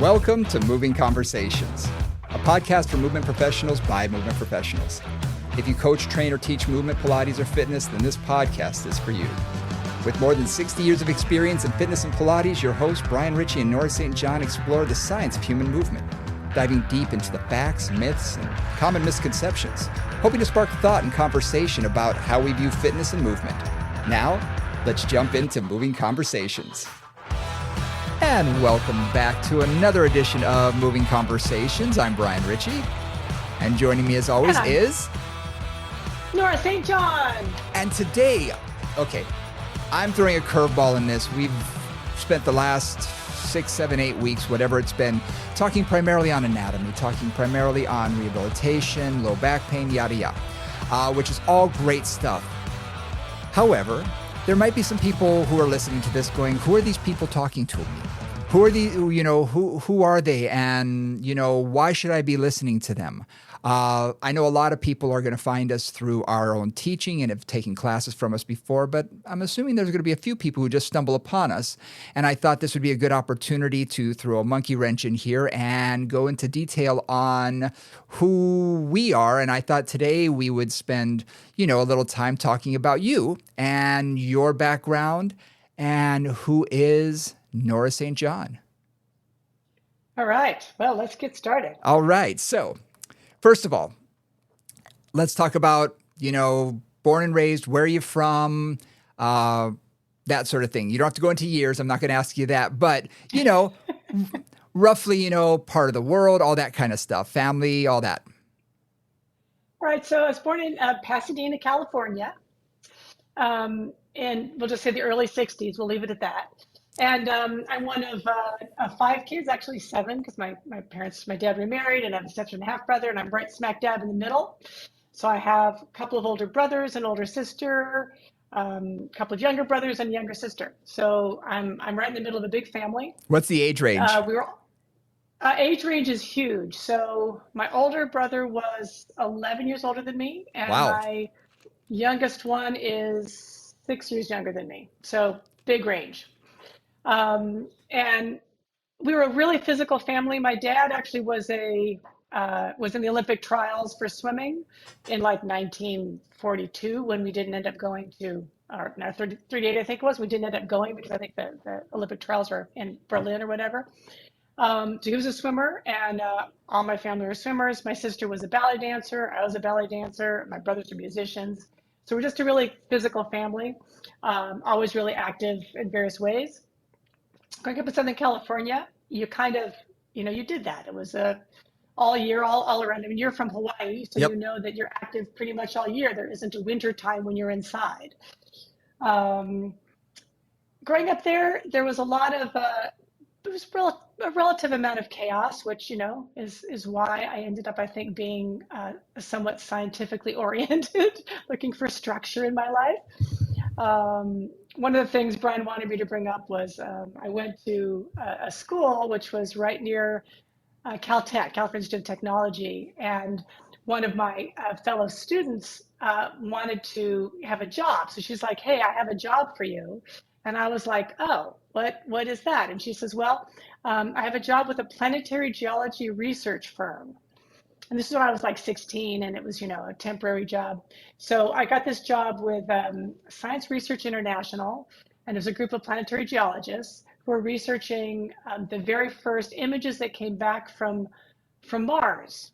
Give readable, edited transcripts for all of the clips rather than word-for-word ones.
Welcome to Moving Conversations, a podcast for movement professionals by movement professionals. If you coach, train, or teach movement, Pilates, or fitness, then this podcast is for you. With more than 60 years of experience in fitness and Pilates, your hosts, Brian Ritchie and Nora St. John, explore the science of human movement, diving deep into the facts, myths, and common misconceptions, hoping to spark thought and conversation about how we view fitness and movement. Now, let's jump into Moving Conversations. And welcome back to another edition of Moving Conversations. I'm Brian Ritchie, and joining me as always is Nora St. John. And today, I'm throwing a curveball in this. We've spent the last 6, 7, 8 weeks, whatever it's been, talking primarily on anatomy, talking primarily on rehabilitation, low back pain, yada yada, which is all great stuff. However, there might be some people who are listening to this going, who are these people talking to me? Who are these, who are they? And, why should I be listening to them? I know a lot of people are going to find us through our own teaching and have taken classes from us before, but I'm assuming there's going to be a few people who just stumble upon us. And I thought this would be a good opportunity to throw a monkey wrench in here and go into detail on who we are. And I thought today we would spend, a little time talking about you and your background and who is Nora St. John. All right. Well, let's get started. All right. So, first of all, let's talk about, born and raised, where are you from, that sort of thing. You don't have to go into years. I'm not going to ask you that. But, roughly, part of the world, all that kind of stuff, family, all that. All right. So I was born in Pasadena, California. And we'll just say the early 60s. We'll leave it at that. And I'm one of 5 kids, actually 7, because my dad remarried, and I have a step and a half brother, and I'm right smack dab in the middle. So I have a couple of older brothers, an older sister, a couple of younger brothers, and a younger sister. So I'm right in the middle of a big family. What's the age range? Age range is huge. So my older brother was 11 years older than me, and Wow. My youngest one is 6 years younger than me. So big range. And we were a really physical family. My dad actually was in the Olympic trials for swimming in like 1942 when we didn't end up going to, or no, 38, I think it was. We didn't end up going because I think the Olympic trials were in Berlin or whatever. So he was a swimmer, and all my family were swimmers. My sister was a ballet dancer. I was a ballet dancer. My brothers are musicians. So we're just a really physical family, always really active in various ways. Growing up in Southern California, you kind of, you did that. It was all year, all around. I mean, you're from Hawaii, so Yep. You know that you're active pretty much all year. There isn't a winter time when you're inside. Growing up there was a lot of, it was a relative amount of chaos, which, is why I ended up, I think, being somewhat scientifically oriented, looking for structure in my life. One of the things Brian wanted me to bring up was I went to a school which was right near Caltech, California Institute of Technology, and one of my fellow students wanted to have a job. So she's like, "Hey, I have a job for you." And I was like, "Oh, what is that?" And she says, "Well, I have a job with a planetary geology research firm." And this is when I was like 16, and it was, a temporary job. So I got this job with Science Research International, and there's a group of planetary geologists who are researching the very first images that came back from Mars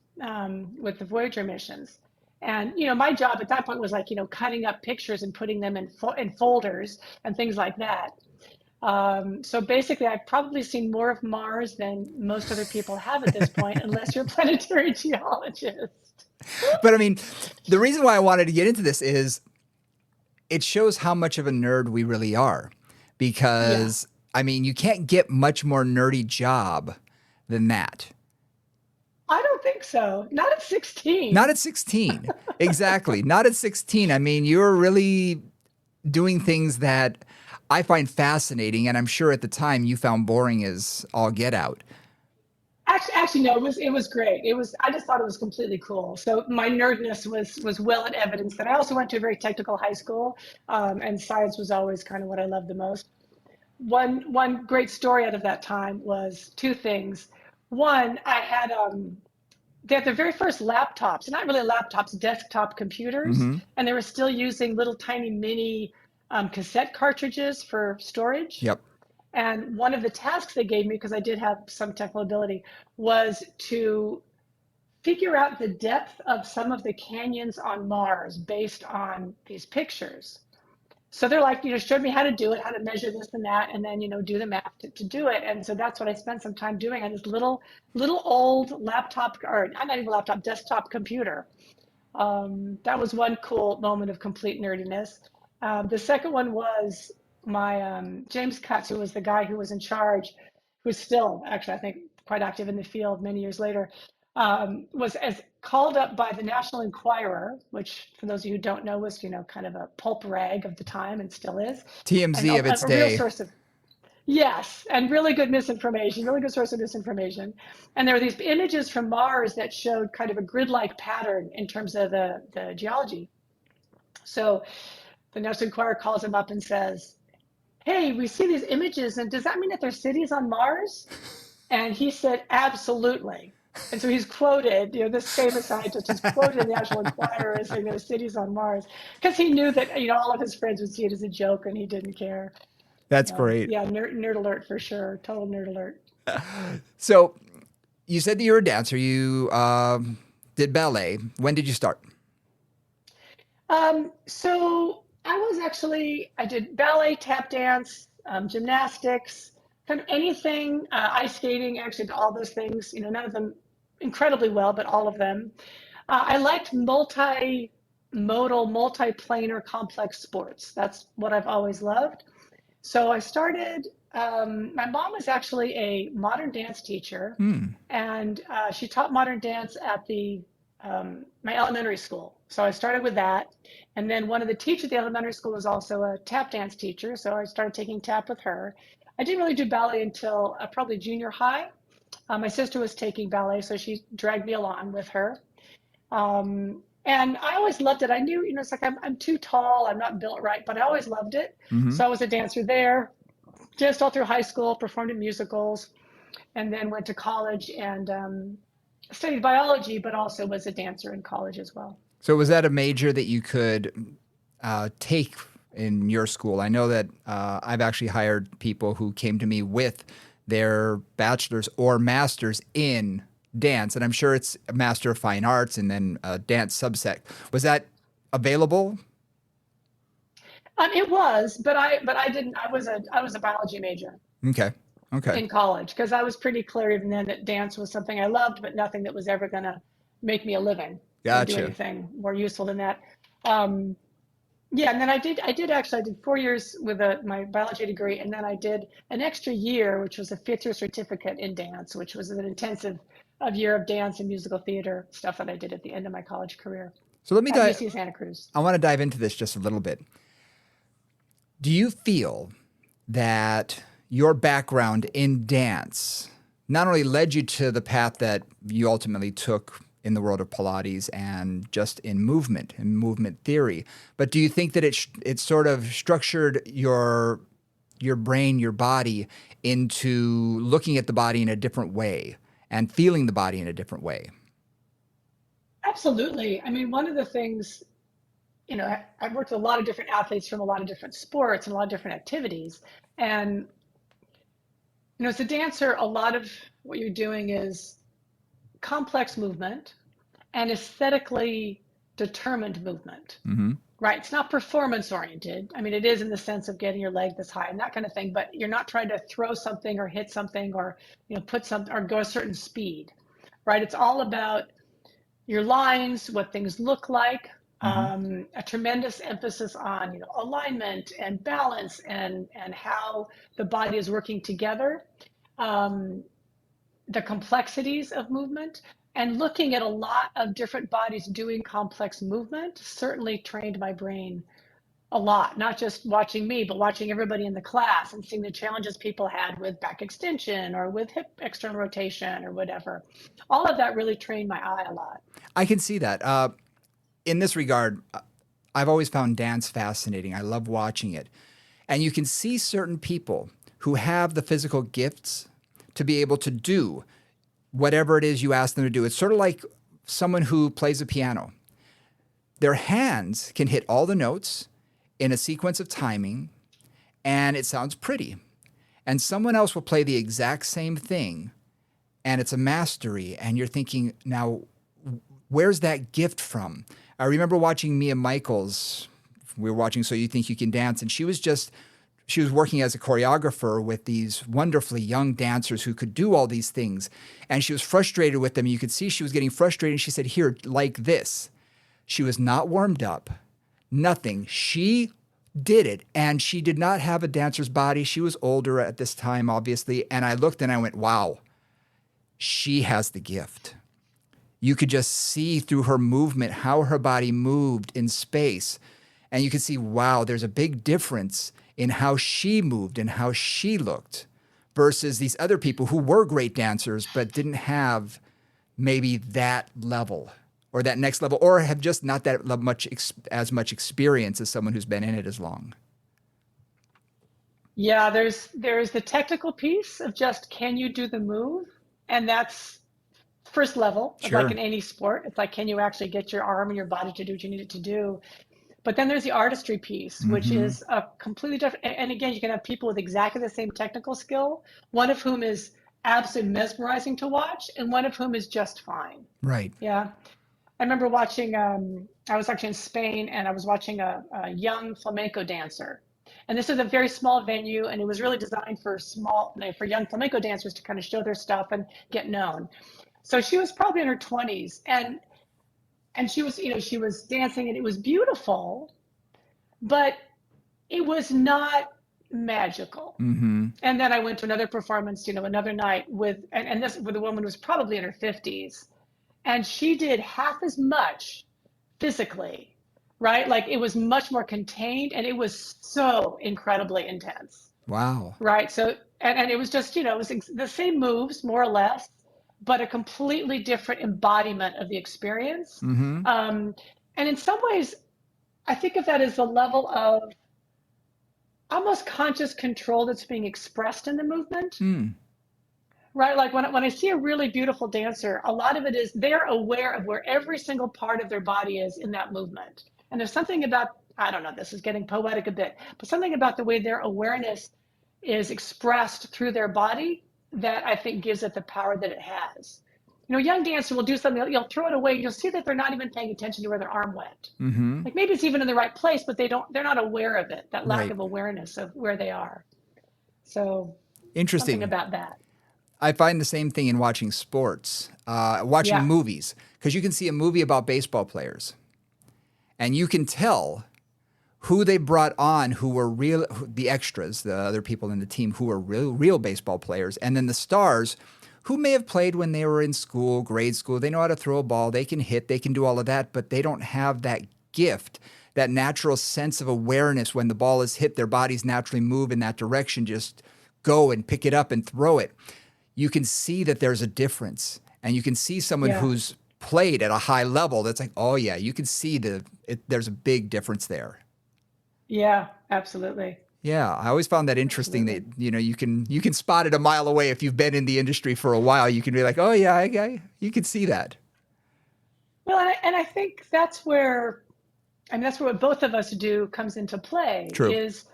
with the Voyager missions. And, my job at that point was like, cutting up pictures and putting them in folders and things like that. So basically, I've probably seen more of Mars than most other people have at this point, unless you're a planetary geologist. But I mean, the reason why I wanted to get into this is it shows how much of a nerd we really are. Because, I mean, you can't get much more nerdy job than that. I don't think so. Not at 16. Not at 16. Exactly. Not at 16. I mean, you're really doing things that I find fascinating, and I'm sure at the time you found boring as all get out. Actually, no. It was great. I just thought it was completely cool. So my nerdness was well in evidence. That I also went to a very technical high school, and science was always kind of what I loved the most. one great story out of that time was two things. One, I had they had the very first laptops, not really laptops, desktop computers, Mm-hmm. and they were still using little tiny mini cassette cartridges for storage. Yep. And one of the tasks they gave me, because I did have some technical ability, was to figure out the depth of some of the canyons on Mars based on these pictures. So they're like, showed me how to do it, how to measure this and that, and then, do the math to do it. And so that's what I spent some time doing on this little old laptop, or not even laptop, desktop computer. That was one cool moment of complete nerdiness. The second one was my James Cutts, who was the guy who was in charge, who's still actually, I think, quite active in the field many years later, was as called up by the National Enquirer, which, for those of you who don't know, was kind of a pulp rag of the time and still is, and TMZ of its a real day. source of yes, and really good misinformation, really good source of misinformation. And there were these images from Mars that showed kind of a grid-like pattern in terms of the geology. So the National Enquirer calls him up and says, "Hey, we see these images, and does that mean that there's cities on Mars?" And he said, "Absolutely." And so he's quoted, this famous scientist is quoted in the National Enquirer as saying there's cities on Mars, because he knew that all of his friends would see it as a joke and he didn't care. That's So great. yeah, nerd alert for sure. Total nerd alert. So you said that you were a dancer. You did ballet. When did you start? So I did ballet, tap dance, gymnastics, kind of anything, ice skating, actually did all those things, none of them incredibly well, but all of them. I liked multimodal, multiplanar, complex sports. That's what I've always loved. So I started, my mom was actually a modern dance teacher, Hmm. and she taught modern dance at my elementary school. So I started with that. And then one of the teachers at the elementary school was also a tap dance teacher. So I started taking tap with her. I didn't really do ballet until probably junior high. My sister was taking ballet, so she dragged me along with her. And I always loved it. I knew, it's like I'm too tall, I'm not built right, but I always loved it. Mm-hmm. So I was a dancer there, just all through high school, performed in musicals, and then went to college and studied biology, but also was a dancer in college as well. So was that a major that you could take in your school? I know that I've actually hired people who came to me with their bachelor's or master's in dance, and I'm sure it's a master of fine arts and then a dance subset. Was that available? It was, but I didn't. I was a biology major Okay. Okay. in college because I was pretty clear even then that dance was something I loved, but nothing that was ever going to make me a living or do Gotcha. anything more useful than that. Um, yeah, and then I did 4 years with my biology degree, and then I did an extra year, which was a fifth year certificate in dance, which was an intensive of year of dance and musical theater stuff that I did at the end of my college career So let me at dive. UC Santa Cruz. I want to dive into this just a little bit. Do you feel that your background in dance not only led you to the path that you ultimately took in the world of Pilates and just in movement and movement theory, but do you think that it sort of structured your brain, your body into looking at the body in a different way and feeling the body in a different way? Absolutely. I mean, one of the things, I've worked with a lot of different athletes from a lot of different sports and a lot of different activities. And, as a dancer, a lot of what you're doing is complex movement and aesthetically determined movement, Mm-hmm. right? It's not performance oriented. I mean, it is in the sense of getting your leg this high and that kind of thing, but you're not trying to throw something or hit something or, put something or go a certain speed, right? It's all about your lines, what things look like, Mm-hmm. a tremendous emphasis on alignment and balance and how the body is working together, um, the complexities of movement, and looking at a lot of different bodies doing complex movement certainly trained my brain a lot, not just watching me, but watching everybody in the class and seeing the challenges people had with back extension or with hip external rotation or whatever. All of that really trained my eye a lot. I can see that. In this regard, I've always found dance fascinating. I love watching it. And you can see certain people who have the physical gifts to be able to do whatever it is you ask them to do. It's sort of like someone who plays a piano. Their hands can hit all the notes in a sequence of timing, and it sounds pretty. And someone else will play the exact same thing, and it's a mastery. And you're thinking, now, where's that gift from? I remember watching Mia Michaels. We were watching So You Think You Can Dance, and she was working as a choreographer with these wonderfully young dancers who could do all these things. And she was frustrated with them. You could see she was getting frustrated. And she said, here, like this. She was not warmed up, nothing. She did it. And she did not have a dancer's body. She was older at this time, obviously. And I looked and I went, wow, she has the gift. You could just see through her movement how her body moved in space. And you could see, wow, there's a big difference in how she moved and how she looked versus these other people who were great dancers but didn't have maybe that level or that next level, or have just not that much as much experience as someone who's been in it as long. Yeah, there's the technical piece of just, can you do the move? And that's first level, Sure. like in any sport. It's like, can you actually get your arm and your body to do what you need it to do? But then there's the artistry piece, which is a completely different. And again, you can have people with exactly the same technical skill, one of whom is absolutely mesmerizing to watch, and one of whom is just fine. Right. Yeah. I remember watching, I was actually in Spain, and I was watching a young flamenco dancer. And this is a very small venue, and it was really designed for young flamenco dancers to kind of show their stuff and get known. So she was probably in her 20s, and she was, she was dancing, and it was beautiful, but it was not magical. Mm-hmm. And then I went to another performance, another night with a woman who was probably in her 50s. And she did half as much physically, right? Like, it was much more contained, and it was so incredibly intense. Wow. Right. So, and it was just, it was the same moves, more or less, but a completely different embodiment of the experience. Mm-hmm. And in some ways, I think of that as the level of almost conscious control that's being expressed in the movement. Right? Like when I see a really beautiful dancer, a lot of it is they're aware of where every single part of their body is in that movement. And there's something about, I don't know, this is getting poetic a bit, but something about the way their awareness is expressed through their body that I think gives it the power that it has. A young dancer will do something, you'll throw it away, you'll see that they're not even paying attention to where their arm went. Mm-hmm. Like, maybe it's even in the right place, but they're not aware of it, that lack Right. of awareness of where they are. So Interesting. something about that. I find the same thing in watching sports, watching movies, because you can see a movie about baseball players, and you can tell who they brought on, who were real, the extras, the other people in the team who were real baseball players, and then the stars who may have played when they were in school, grade school. They know how to throw a ball, they can hit, they can do all of that, but they don't have that gift, that natural sense of awareness when the ball is hit, their bodies naturally move in that direction, just go and pick it up and throw it. You can see that there's a difference, and you can see someone who's played at a high level that's like, oh yeah, you can see there's a big difference there. Yeah, absolutely. Yeah, I always found that interesting. Absolutely. That you can spot it a mile away if you've been in the industry for a while. You can be like, oh yeah, you can see that. Well, and I think that's where what both of us do comes into play. True. Is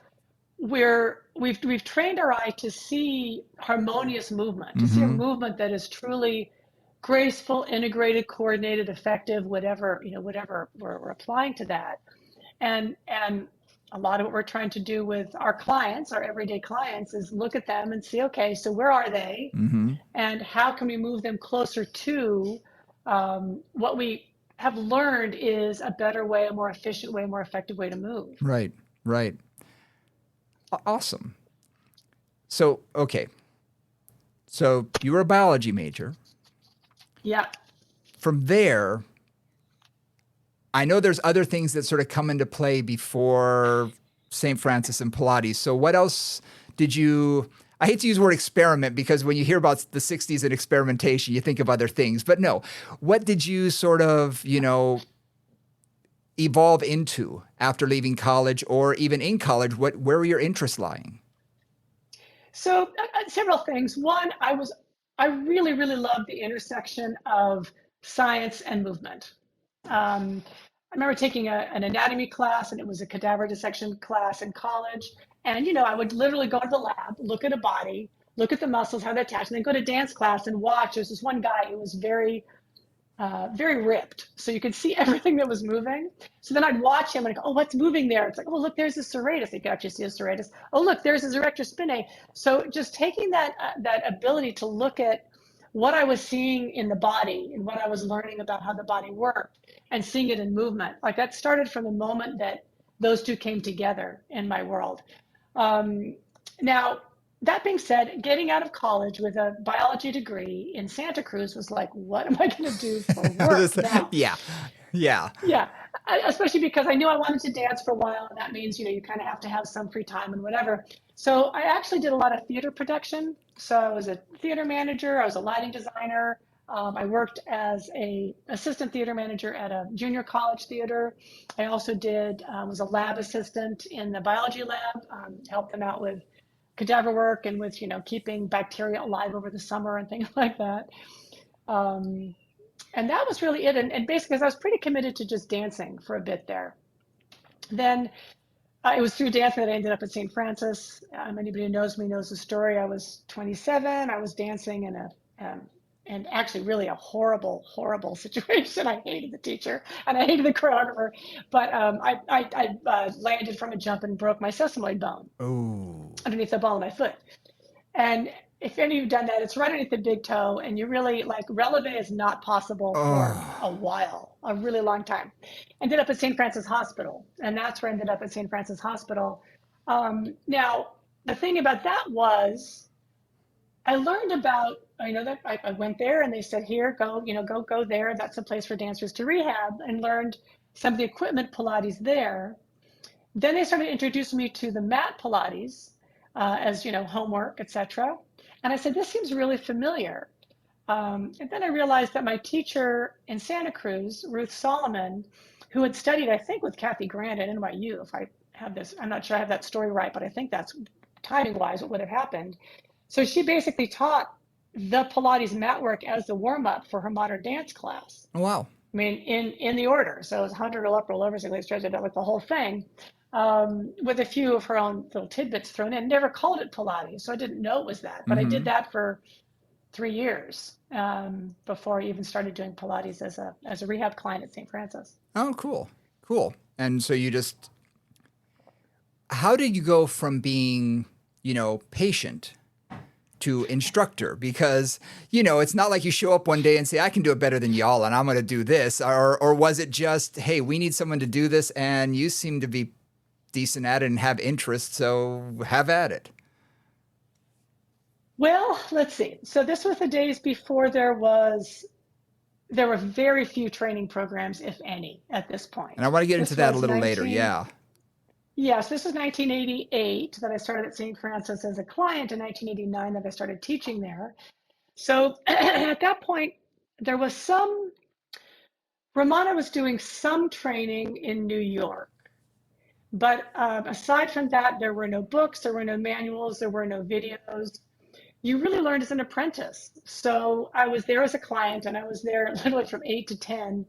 we've trained our eye to see harmonious movement, to see a movement that is truly graceful, integrated, coordinated, effective, whatever we're applying to that. And a lot of what we're trying to do with our clients, our everyday clients, is look at them and see, okay, so where are they? And how can we move them closer to what we have learned is a better way, a more efficient way, a more effective way to move. Right. Awesome. So, okay. So you were a biology major. Yeah. From there, I know there's other things that sort of come into play before St. Francis and Pilates. So what else did you, I hate to use the word experiment because when you hear about the 60s and experimentation, you think of other things. But no, what did you sort of, evolve into after leaving college, or even in college? Where were your interests lying? So several things. One, I really, really loved the intersection of science and movement. I remember taking an anatomy class, and it was a cadaver dissection class in college. And, I would literally go to the lab, look at a body, look at the muscles, how they're attached, and then go to dance class and watch. There's this one guy who was very ripped. So you could see everything that was moving. So then I'd watch him and go, oh, what's moving there? It's like, oh, look, there's a serratus. You can actually see a serratus. Oh, look, there's a erector spinae. So just taking that ability to look at what I was seeing in the body and what I was learning about how the body worked and seeing it in movement, like that started from the moment that those two came together in my world. Now, that being said, getting out of college with a biology degree in Santa Cruz was like, what am I going to do for work now? Yeah. Yeah. Yeah, especially because I knew I wanted to dance for a while, and that means you kind of have to have some free time and whatever. So I actually did a lot of theater production. So I was a theater manager, I was a lighting designer. I worked as a assistant theater manager at a junior college theater. I also was a lab assistant in the biology lab, helped them out with cadaver work and with keeping bacteria alive over the summer and things like that. Um, and that was really it. And basically, 'cause I was pretty committed to just dancing for a bit there. Then it was through dancing that I ended up at St. Francis. Anybody who knows me knows the story. I was 27. I was dancing in and actually really a horrible, horrible situation. I hated the teacher and I hated the choreographer. But I landed from a jump and broke my sesamoid bone Oh. underneath the ball of my foot. And if any of you've done that, it's right underneath the big toe, and you really like releve is not possible for Oh. a while, a really long time. Ended up at St. Francis Hospital, and that's where I ended up at St. Francis Hospital. Now, the thing about that was I learned about, that I went there and they said, here, go there. That's a place for dancers to rehab, and learned some of the equipment Pilates there. Then they started introducing me to the mat Pilates as homework, etc. And I said, this seems really familiar. And then I realized that my teacher in Santa Cruz, Ruth Solomon, who had studied, I think, with Kathy Grant at NYU, if I have this, I'm not sure I have that story right, but I think that's timing wise what would have happened. So she basically taught the Pilates mat work as the warm up for her modern dance class. Oh, wow. I mean, in the order. So it was 100 roll up, roll over, single leg stretch, like the whole thing, with a few of her own little tidbits thrown in. Never called it Pilates, so I didn't know it was that. But I did that for 3 years before I even started doing Pilates as a rehab client at St. Francis. Oh, cool. Cool. And so how did you go from being, patient to instructor? Because, it's not like you show up one day and say, I can do it better than y'all and I'm going to do this. Or was it just, hey, we need someone to do this and you seem to be decent at it and have interest, so have at it? Well, let's see. So this was the days before there were very few training programs, if any, at this point. And I want to get into that a little later. Yeah. Yes, this is 1988 that I started at St. Francis as a client, in 1989 that I started teaching there. So at that point, there was Ramona was doing some training in New York. But aside from that, there were no books, there were no manuals, there were no videos. You really learned as an apprentice. So I was there as a client, and I was there literally from 8 to 10,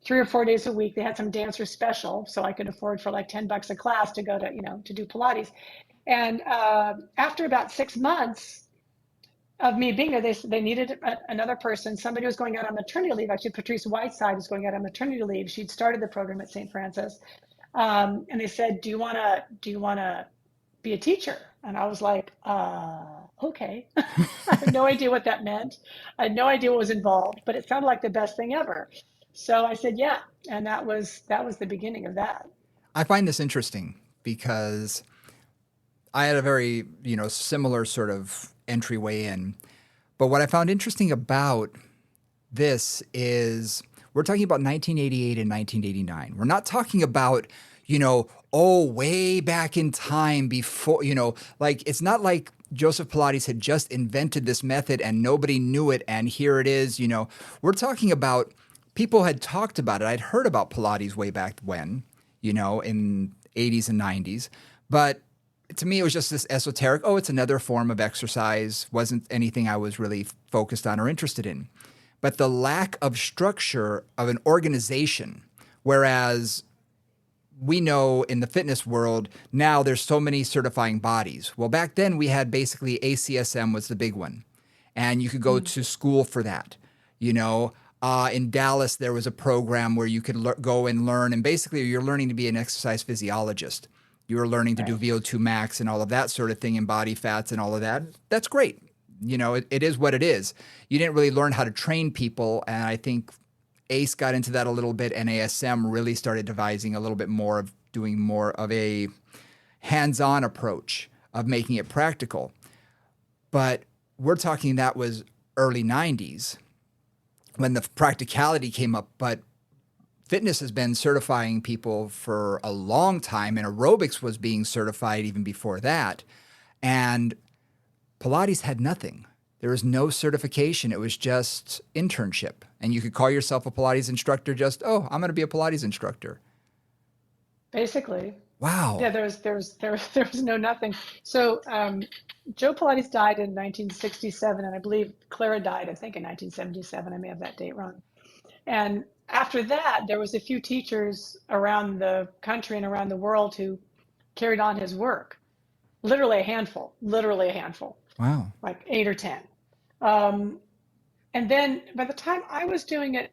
3 or 4 days a week. They had some dancer special, so I could afford for like $10 a class to go to do Pilates. And after about 6 months of me being there, they needed another person. Somebody was going out on maternity leave. Actually, Patrice Whiteside was going out on maternity leave. She'd started the program at St. Francis. And they said, do you want to be a teacher? And I was like, okay. I had no idea what that meant. I had no idea what was involved, but it sounded like the best thing ever. So I said, yeah. And that was the beginning of that. I find this interesting because I had a very, similar sort of entryway in. But what I found interesting about this is we're talking about 1988 and 1989. We're not talking about, way back in time before, like it's not like Joseph Pilates had just invented this method and nobody knew it and here it is, We're talking about people had talked about it. I'd heard about Pilates way back when, in 80s and 90s, but to me, it was just this esoteric, oh, it's another form of exercise. Wasn't anything I was really focused on or interested in. But the lack of structure of an organization, whereas we know in the fitness world now there's so many certifying bodies. Well, back then we had basically ACSM was the big one, and you could go to school for that. In Dallas there was a program where you could go and learn, and basically you're learning to be an exercise physiologist. You were learning to do VO2 max and all of that sort of thing, and body fats and all of that. That's great. It is what it is. You didn't really learn how to train people, and I think ACE got into that a little bit, and ASM really started devising a little bit more of doing more of a hands-on approach of making it practical. But we're talking that was early 90s when the practicality came up. But fitness has been certifying people for a long time, and aerobics was being certified even before that. And Pilates had nothing. There was no certification. It was just internship. And you could call yourself a Pilates instructor I'm going to be a Pilates instructor. Basically. Wow. Yeah, there was no nothing. So Joe Pilates died in 1967, and I believe Clara died, I think, in 1977. I may have that date wrong. And after that, there was a few teachers around the country and around the world who carried on his work. Literally a handful. Wow. Like 8 or 10. And then by the time I was doing it,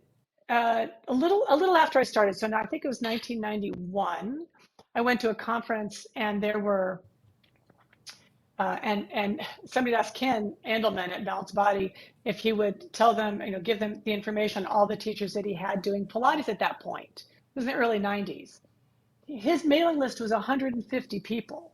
a little after I started, so now I think it was 1991, I went to a conference, and there were, and somebody asked Ken Andelman at Balanced Body if he would tell them, give them the information on all the teachers that he had doing Pilates at that point. It was in the early 90s. His mailing list was 150 people.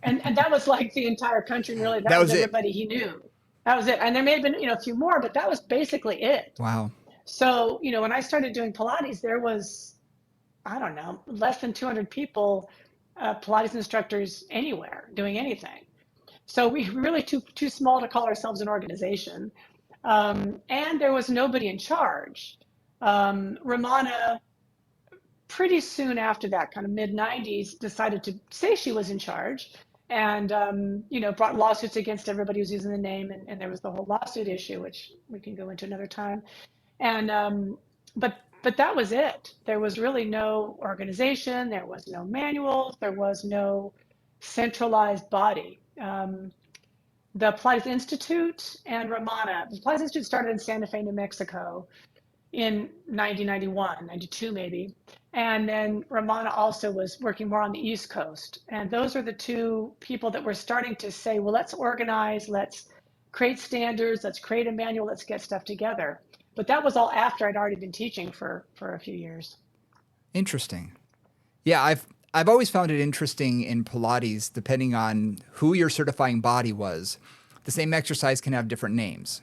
And that was like the entire country, really. That was everybody he knew. That was it. And there may have been, a few more, but that was basically it. Wow. So, when I started doing Pilates, there was, I don't know, less than 200 people, Pilates instructors anywhere doing anything. So we were really too small to call ourselves an organization. And there was nobody in charge. Ramana, pretty soon after that, kind of mid-90s, decided to say she was in charge, and brought lawsuits against everybody who's using the name, and there was the whole lawsuit issue, which we can go into another time. And but that was it. There was really no organization, there was no manuals, there was no centralized body. The Pilates Institute and Ramana, the Pilates Institute started in Santa Fe, New Mexico in 1991, 92 maybe. And then Ramana also was working more on the East Coast. And those are the two people that were starting to say, well, let's organize, let's create standards, let's create a manual, let's get stuff together. But that was all after I'd already been teaching for a few years. Interesting. Yeah, I've always found it interesting in Pilates, depending on who your certifying body was, the same exercise can have different names.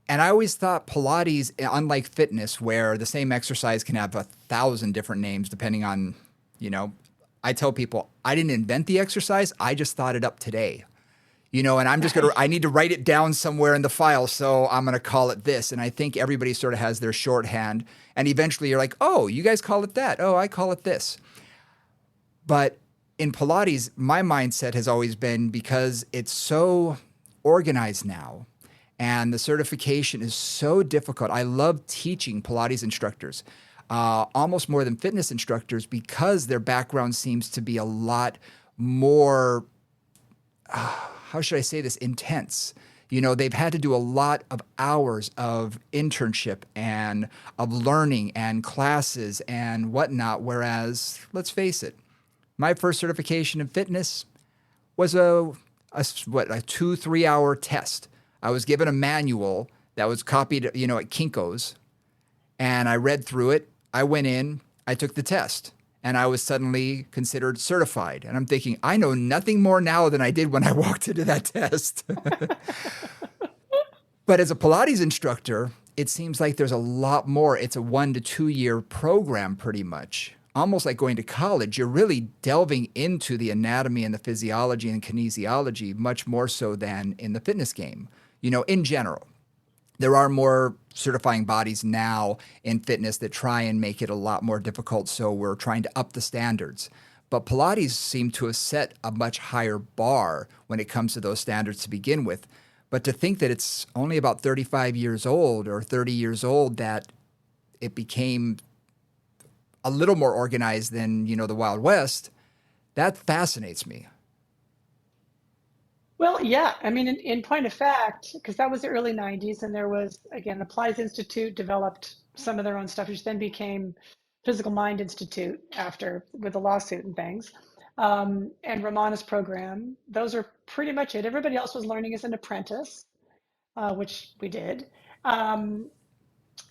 And I always thought Pilates, unlike fitness, where the same exercise can have 1,000 different names depending on, I tell people, I didn't invent the exercise, I just thought it up today. And I'm just I need to write it down somewhere in the file, so I'm going to call it this. And I think everybody sort of has their shorthand. And eventually you're like, oh, you guys call it that. Oh, I call it this. But in Pilates, my mindset has always been, because it's so organized now and the certification is so difficult. I love teaching Pilates instructors, almost more than fitness instructors, because their background seems to be a lot more, how should I say this, intense. They've had to do a lot of hours of internship and of learning and classes and whatnot. Whereas, let's face it, my first certification in fitness was a 2-3 hour test. I was given a manual that was copied, at Kinko's, and I read through it. I went in, I took the test, and I was suddenly considered certified. And I'm thinking, I know nothing more now than I did when I walked into that test. But as a Pilates instructor, it seems like there's a lot more. It's a 1 to 2 year program, pretty much. Almost like going to college. You're really delving into the anatomy and the physiology and kinesiology much more so than in the fitness game, in general. There are more certifying bodies now in fitness that try and make it a lot more difficult, so we're trying to up the standards. but Pilates seemed to have set a much higher bar when it comes to those standards to begin with. But to think that it's only about 35 years old or 30 years old that it became a little more organized than, the Wild West, that fascinates me. Well, yeah. I mean, in point of fact, because that was the early 90s, and there was, again, the Pilates Institute developed some of their own stuff, which then became Physical Mind Institute after with the lawsuit and things. And Ramana's program, those are pretty much it. Everybody else was learning as an apprentice, which we did. Um,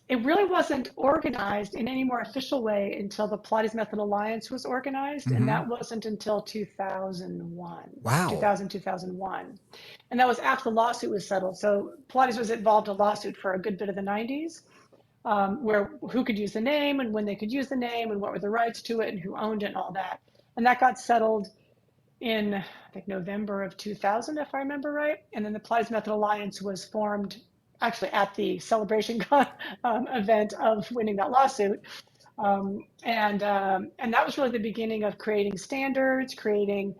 it really wasn't organized in any more official way until the Pilates Method Alliance was organized, and Hmm. that wasn't until 2001, Wow. 2000, 2001. And that was after the lawsuit was settled. So Pilates was involved in a lawsuit for a good bit of the 90s, where who could use the name and when they could use the name and what were the rights to it and who owned it and all that. And that got settled in, I think, November of 2000, if I remember right. And then the Pilates Method Alliance was formed actually at the celebration event of winning that lawsuit. And that was really the beginning of creating standards, creating,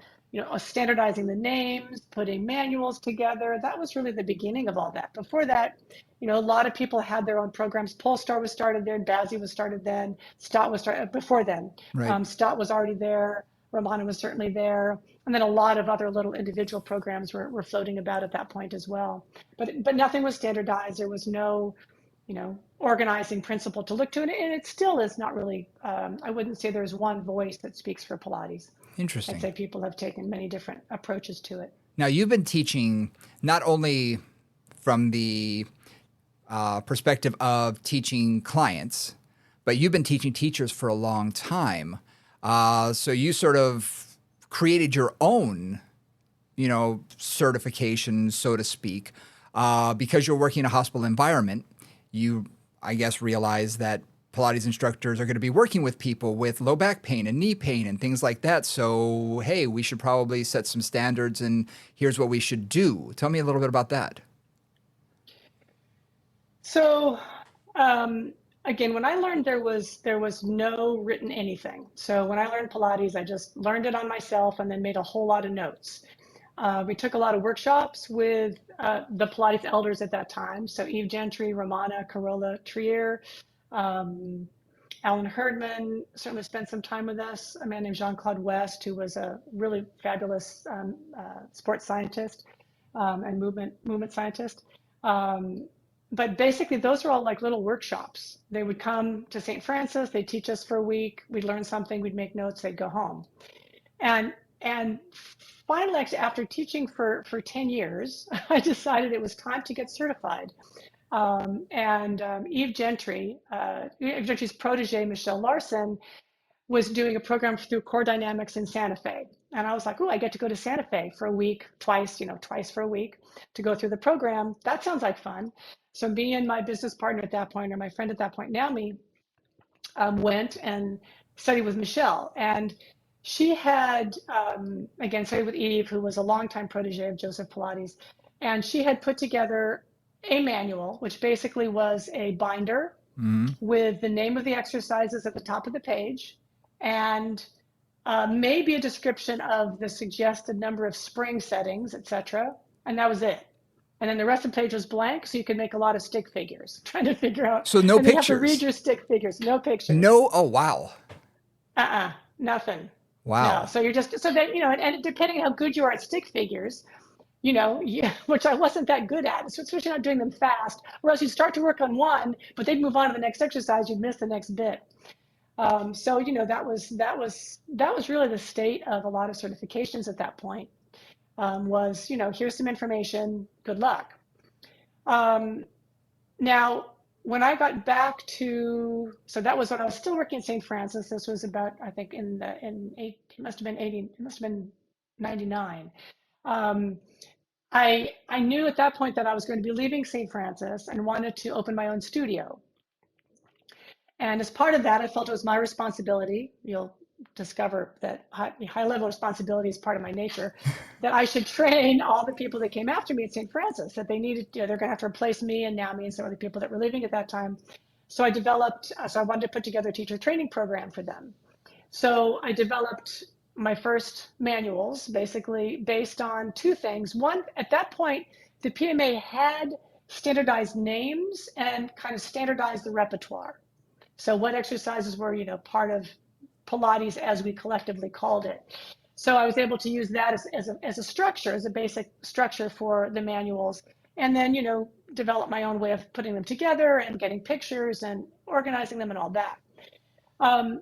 standardizing the names, putting manuals together. That was really the beginning of all that. Before that, a lot of people had their own programs. Polestar was started there, Bazzi was started then, Stott was started before then. Right. Stott was already there, Romana was certainly there, and then a lot of other little individual programs were floating about at that point as well. But nothing was standardized. There was no, organizing principle to look to, and it still is not really. I wouldn't say there's one voice that speaks for Pilates. I'd Interesting. say people have taken many different approaches to it. Now, you've been teaching not only from the perspective of teaching clients, but you've been teaching teachers for a long time. So you sort of created your own, certification, so to speak, because you're working in a hospital environment. You, I guess, realize that Pilates instructors are going to be working with people with low back pain and knee pain and things like that. So, hey, we should probably set some standards and here's what we should do. Tell me a little bit about that. So again, when I learned there was no written anything. So when I learned Pilates, I just learned it on myself and then made a whole lot of notes. We took a lot of workshops with the Pilates elders at that time. So Eve Gentry, Romana, Carola Trier, um, Alan Herdman certainly spent some time with us. A man named Jean-Claude West, who was a really fabulous sports scientist and movement scientist. Um, but basically, those are all like little workshops. They would come to St. Francis, they'd teach us for a week, we'd learn something, we'd make notes, they'd go home. And finally, actually, after teaching for 10 years, I decided it was time to get certified. Eve Gentry's protege, Michelle Larson, was doing a program through Core Dynamics in Santa Fe. And I was like, oh, I get to go to Santa Fe for a week, twice for a week to go through the program. That sounds like fun. So me and my business partner at that point, or my friend at that point, Naomi, went and studied with Michelle. And she had, again, studied with Eve, who was a longtime protege of Joseph Pilates. And she had put together a manual, which basically was a binder Mm-hmm. with the name of the exercises at the top of the page and maybe a description of the suggested number of spring settings, etc. And that was it. And then the rest of the page was blank, so you could make a lot of stick figures, trying to figure out. So no And then you have to read pictures. your stick figures, no pictures. No. Oh, wow. Nothing. No. Wow. So you're just, so then, and depending on how good you are at stick figures, yeah, which I wasn't that good at, so especially not doing them fast, or else you'd start to work on one, but they'd move on to the next exercise, you'd miss the next bit. So that was really the state of a lot of certifications at that point. Was here's some information, good luck. Now, when I got back to, so that was when I was still working at St. Francis. This was about, I think, it must have been 80, it must have been 99. Um, I knew at that point that I was going to be leaving St. Francis and wanted to open my own studio. And as part of that, I felt it was my responsibility. You'll discover that high level responsibility is part of my nature, that I should train all the people that came after me at St. Francis, that they needed, they're going to have to replace me and Naomi and some of the people that were leaving at that time. So I wanted to put together a teacher training program for them. So I developed my first manuals, basically based on two things. One, at that point, the PMA had standardized names and kind of standardized the repertoire. So what exercises were, part of Pilates as we collectively called it. So I was able to use that as a structure, as a basic structure for the manuals. And then, develop my own way of putting them together and getting pictures and organizing them and all that.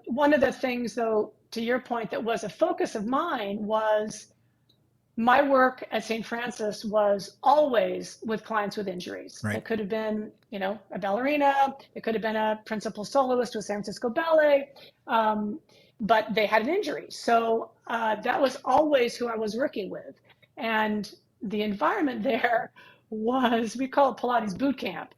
One of the things, though, to your point, that was a focus of mine was my work at St. Francis was always with clients with injuries. Right. It could have been, a ballerina. It could have been a principal soloist with San Francisco Ballet, but they had an injury. So that was always who I was working with. And the environment there was, we call it Pilates boot camp,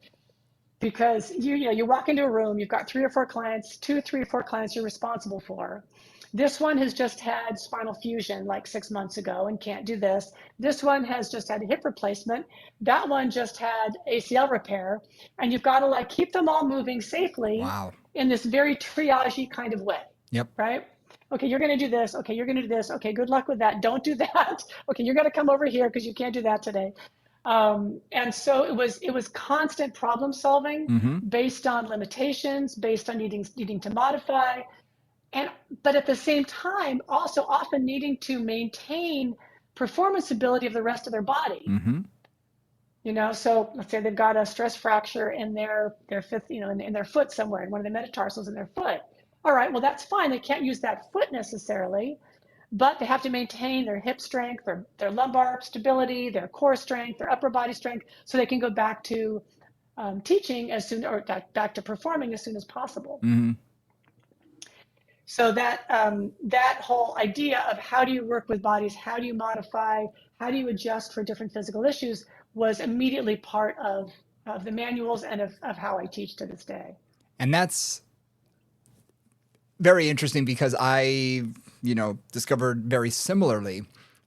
because you walk into a room, you've got 3 or 4 clients, 2, 3 or 4 clients you're responsible for. This one has just had spinal fusion like 6 months ago and can't do this. This one has just had a hip replacement. That one just had ACL repair. And you've got to keep them all moving safely. Wow. In this very triage-y kind of way. Yep. Right? Okay, you're going to do this. Okay, you're going to do this. Okay, good luck with that. Don't do that. Okay, you're going to come over here because you can't do that today. And so it was constant problem solving based on limitations, based on needing to modify. But at the same time, also often needing to maintain performance ability of the rest of their body. So let's say they've got a stress fracture in their fifth, in their foot somewhere, in one of the metatarsals in their foot. All right, well, that's fine. They can't use that foot necessarily, but they have to maintain their hip strength, their lumbar stability, their core strength, their upper body strength, so they can go back to teaching or back to performing as soon as possible. So that whole idea of how do you work with bodies, how do you modify, how do you adjust for different physical issues was immediately part of the manuals and of how I teach to this day. And that's very interesting because I, discovered very similarly.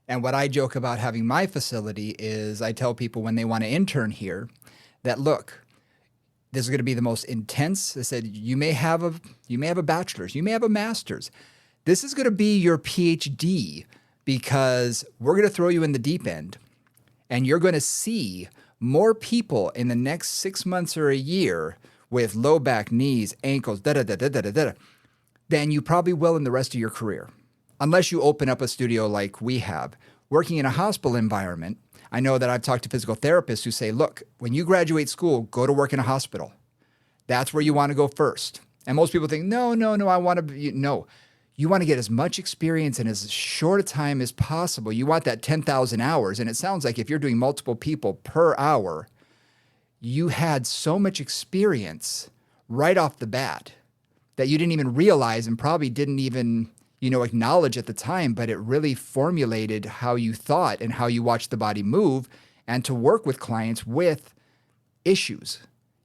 And what I joke about having my facility is I tell people when they want to intern here that, look, this is going to be the most intense. I said, you may have a bachelor's, you may have a master's. This is going to be your PhD because we're going to throw you in the deep end and you're going to see more people in the next 6 months or a year with low back, knees, ankles, than you probably will in the rest of your career. Unless you open up a studio like we have. Working in a hospital environment, I know that I've talked to physical therapists who say, look, when you graduate school, go to work in a hospital. That's where you want to go first. And most people think, no, I want to be, no. You want to get as much experience in as short a time as possible. You want that 10,000 hours. And it sounds like if you're doing multiple people per hour, you had so much experience right off the bat that you didn't even realize and probably didn't even acknowledge at the time, but it really formulated how you thought and how you watched the body move and to work with clients with issues.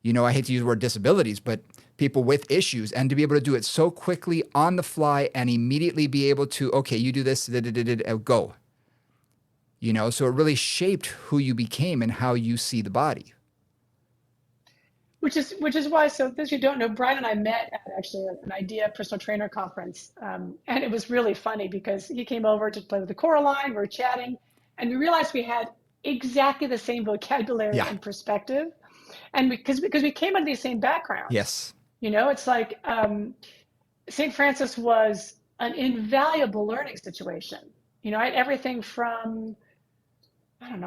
I hate to use the word disabilities, but people with issues, and to be able to do it so quickly on the fly and immediately be able to, okay, you do this, go. So it really shaped who you became and how you see the body. Which is why, so those you don't know, Brian and I met at actually an IDEA personal trainer conference. And it was really funny because he came over to play with the Coraline, we were chatting, and we realized we had exactly the same vocabulary and perspective. And because we came out of the same background. Yes. It's like St. Francis was an invaluable learning situation. I had everything from,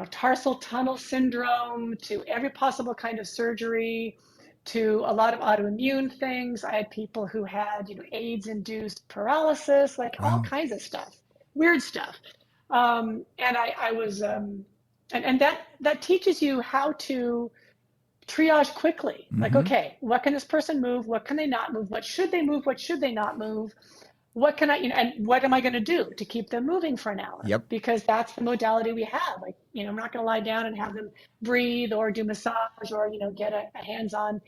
tarsal tunnel syndrome to every possible kind of surgery to a lot of autoimmune things. I had people who had, AIDS-induced paralysis, all kinds of stuff, weird stuff. And I was, and that teaches you how to triage quickly. Okay, what can this person move? What can they not move? What should they move? What should they not move? What can I, and what am I going to do to keep them moving for an hour? Yep. Because that's the modality we have. I'm not going to lie down and have them breathe or do massage or, get a hands-on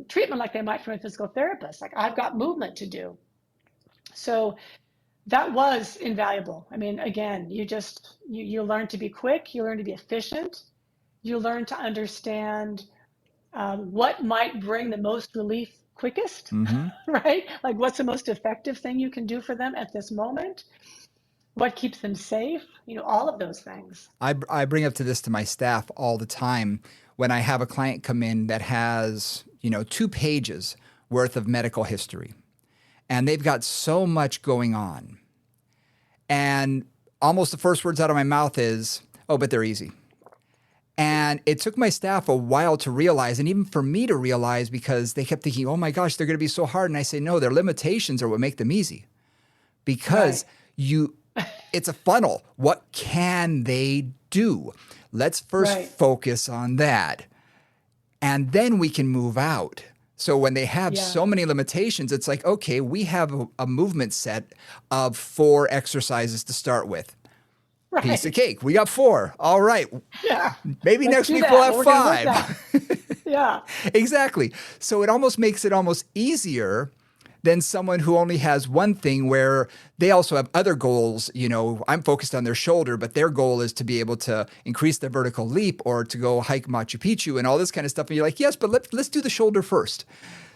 treatment like they might from a physical therapist. I've got movement to do. So that was invaluable. Again, you learn to be quick, you learn to be efficient, you learn to understand what might bring the most relief quickest, right? What's the most effective thing you can do for them at this moment? what keeps them safe, all of those things. I bring up to this to my staff all the time when I have a client come in that has, 2 pages worth of medical history, and they've got so much going on. And almost the first words out of my mouth is, oh, but they're easy. And it took my staff a while to realize, and even for me to realize, because they kept thinking, oh my gosh, they're going to be so hard. And I say, no, their limitations are what make them easy. Because it's a funnel. What can they do? Let's first focus on that. And then we can move out. So when they have so many limitations, it's like, okay, we have a movement set of 4 exercises to start with. Right. Piece of cake. We got 4. All right. Yeah. Maybe next week we'll have 5. Yeah. Exactly. So it almost makes it almost easier than someone who only has one thing, where they also have other goals. I'm focused on their shoulder, but their goal is to be able to increase their vertical leap or to go hike Machu Picchu and all this kind of stuff. And you're like, yes, but let's do the shoulder first.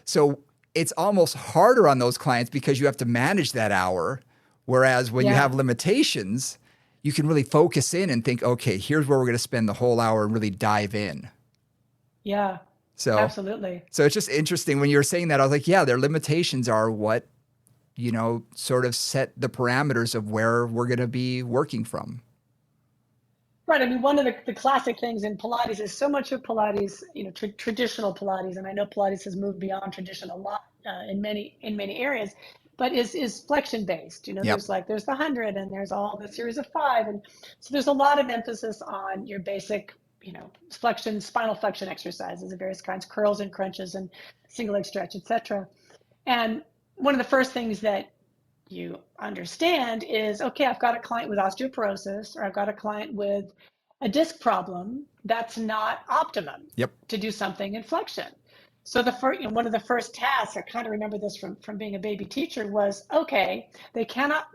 So it's almost harder on those clients because you have to manage that hour. Whereas when you have limitations, you can really focus in and think, okay, here's where we're going to spend the whole hour and really dive in. Yeah. So absolutely. So it's just interesting when you were saying that. I was like, yeah, their limitations are what, sort of set the parameters of where we're going to be working from. Right. I mean, one of the classic things in Pilates is so much of Pilates, traditional Pilates, and I know Pilates has moved beyond tradition a lot in many areas, but is flexion based. There's the 100 and there's all the series of 5, and so there's a lot of emphasis on your basic flexion, spinal flexion exercises of various kinds, curls and crunches and single leg stretch, etc. And one of the first things that you understand is, okay, I've got a client with osteoporosis, or I've got a client with a disc problem. That's not optimum to do something in flexion. So one of the first tasks, I kind of remember this from being a baby teacher, was, okay, they cannot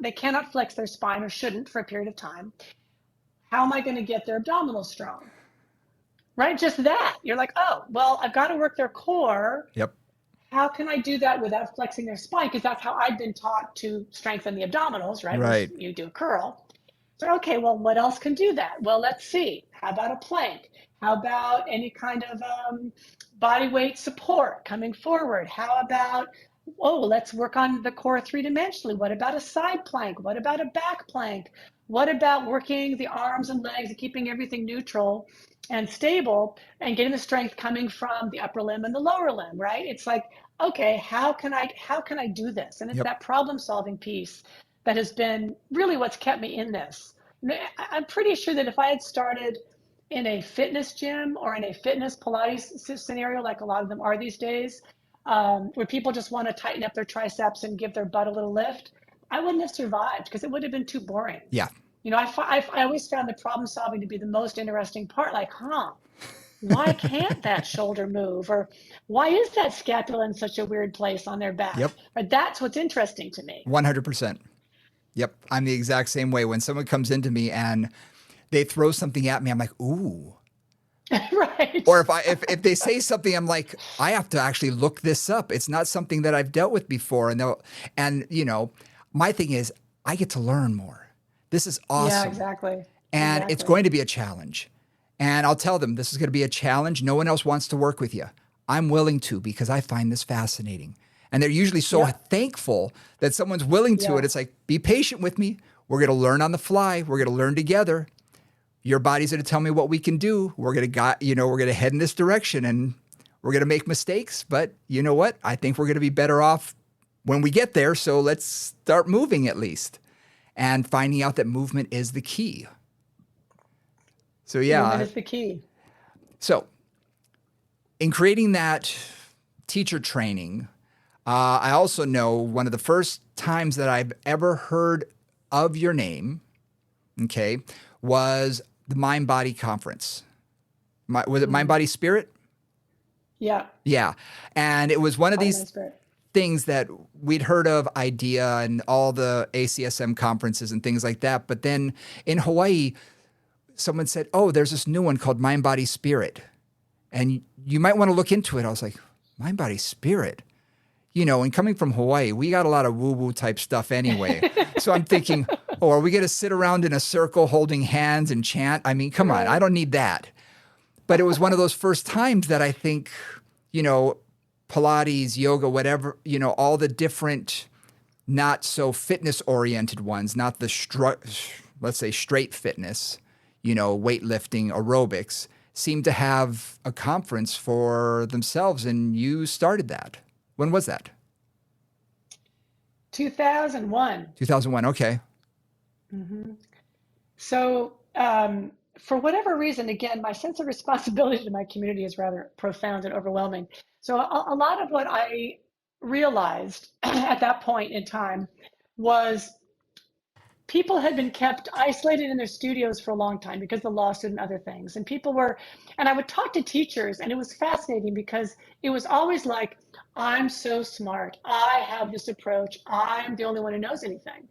flex their spine, or shouldn't, for a period of time. How am I going to get their abdominals strong? Right? Just that. You're like, oh, well, I've got to work their core. Yep. How can I do that without flexing their spine? Because that's how I've been taught to strengthen the abdominals, right? Right. You do a curl. So, okay, well, what else can do that? Well, let's see. How about a plank? How about any kind of body weight support coming forward? How about, let's work on the core 3-dimensionally. What about a side plank? What about a back plank? What about working the arms and legs and keeping everything neutral and stable and getting the strength coming from the upper limb and the lower limb, right? It's like, okay, how can I do this? And it's that problem solving piece that has been really what's kept me in this. I'm pretty sure that if I had started in a fitness gym or in a fitness Pilates scenario, like a lot of them are these days, where people just want to tighten up their triceps and give their butt a little lift, I wouldn't have survived because it would have been too boring. Yeah. I always found the problem solving to be the most interesting part. Like, why can't that shoulder move? Or why is that scapula in such a weird place on their back? Yep. Or that's what's interesting to me. 100%. Yep. I'm the exact same way. When someone comes into me and they throw something at me, I'm like, ooh. Right. Or if they say something, I'm like, I have to actually look this up. It's not something that I've dealt with before. And my thing is, I get to learn more. This is awesome. Yeah, exactly. And it's going to be a challenge. And I'll tell them, this is going to be a challenge. No one else wants to work with you. I'm willing to, because I find this fascinating. And they're usually so thankful that someone's willing to it. It's like, be patient with me. We're going to learn on the fly. We're going to learn together. Your body's going to tell me what we can do. We're going to head in this direction, and we're going to make mistakes. But you know what? I think we're going to be better off when we get there. So let's start moving at least. And finding out that movement is the key. So movement is the key. So in creating that teacher training, I also know one of the first times that I've ever heard of your name, was the Mind Body Conference. Was it Mind Body Spirit? Yeah. Yeah. And it was one of these things that we'd heard of IDEA and all the ACSM conferences and things like that. But then in Hawaii, someone said, oh, there's this new one called Mind, Body, Spirit. And you might want to look into it. I was like, Mind, Body, Spirit? And coming from Hawaii, we got a lot of woo-woo type stuff anyway. So I'm thinking, Oh, are we going to sit around in a circle holding hands and chant? I mean, come on, I don't need that. But it was one of those first times that I think, Pilates, yoga, whatever, all the different, not so fitness oriented ones, not the, let's say, straight fitness, weightlifting, aerobics, seem to have a conference for themselves. And you started that. When was that? 2001. 2001. Okay. Mm-hmm. So, for whatever reason, again, my sense of responsibility to my community is rather profound and overwhelming. So, a lot of what I realized at that point in time was people had been kept isolated in their studios for a long time because of the lawsuit and other things. And I would talk to teachers, and it was fascinating because it was always like, I'm so smart. I have this approach. I'm the only one who knows anything.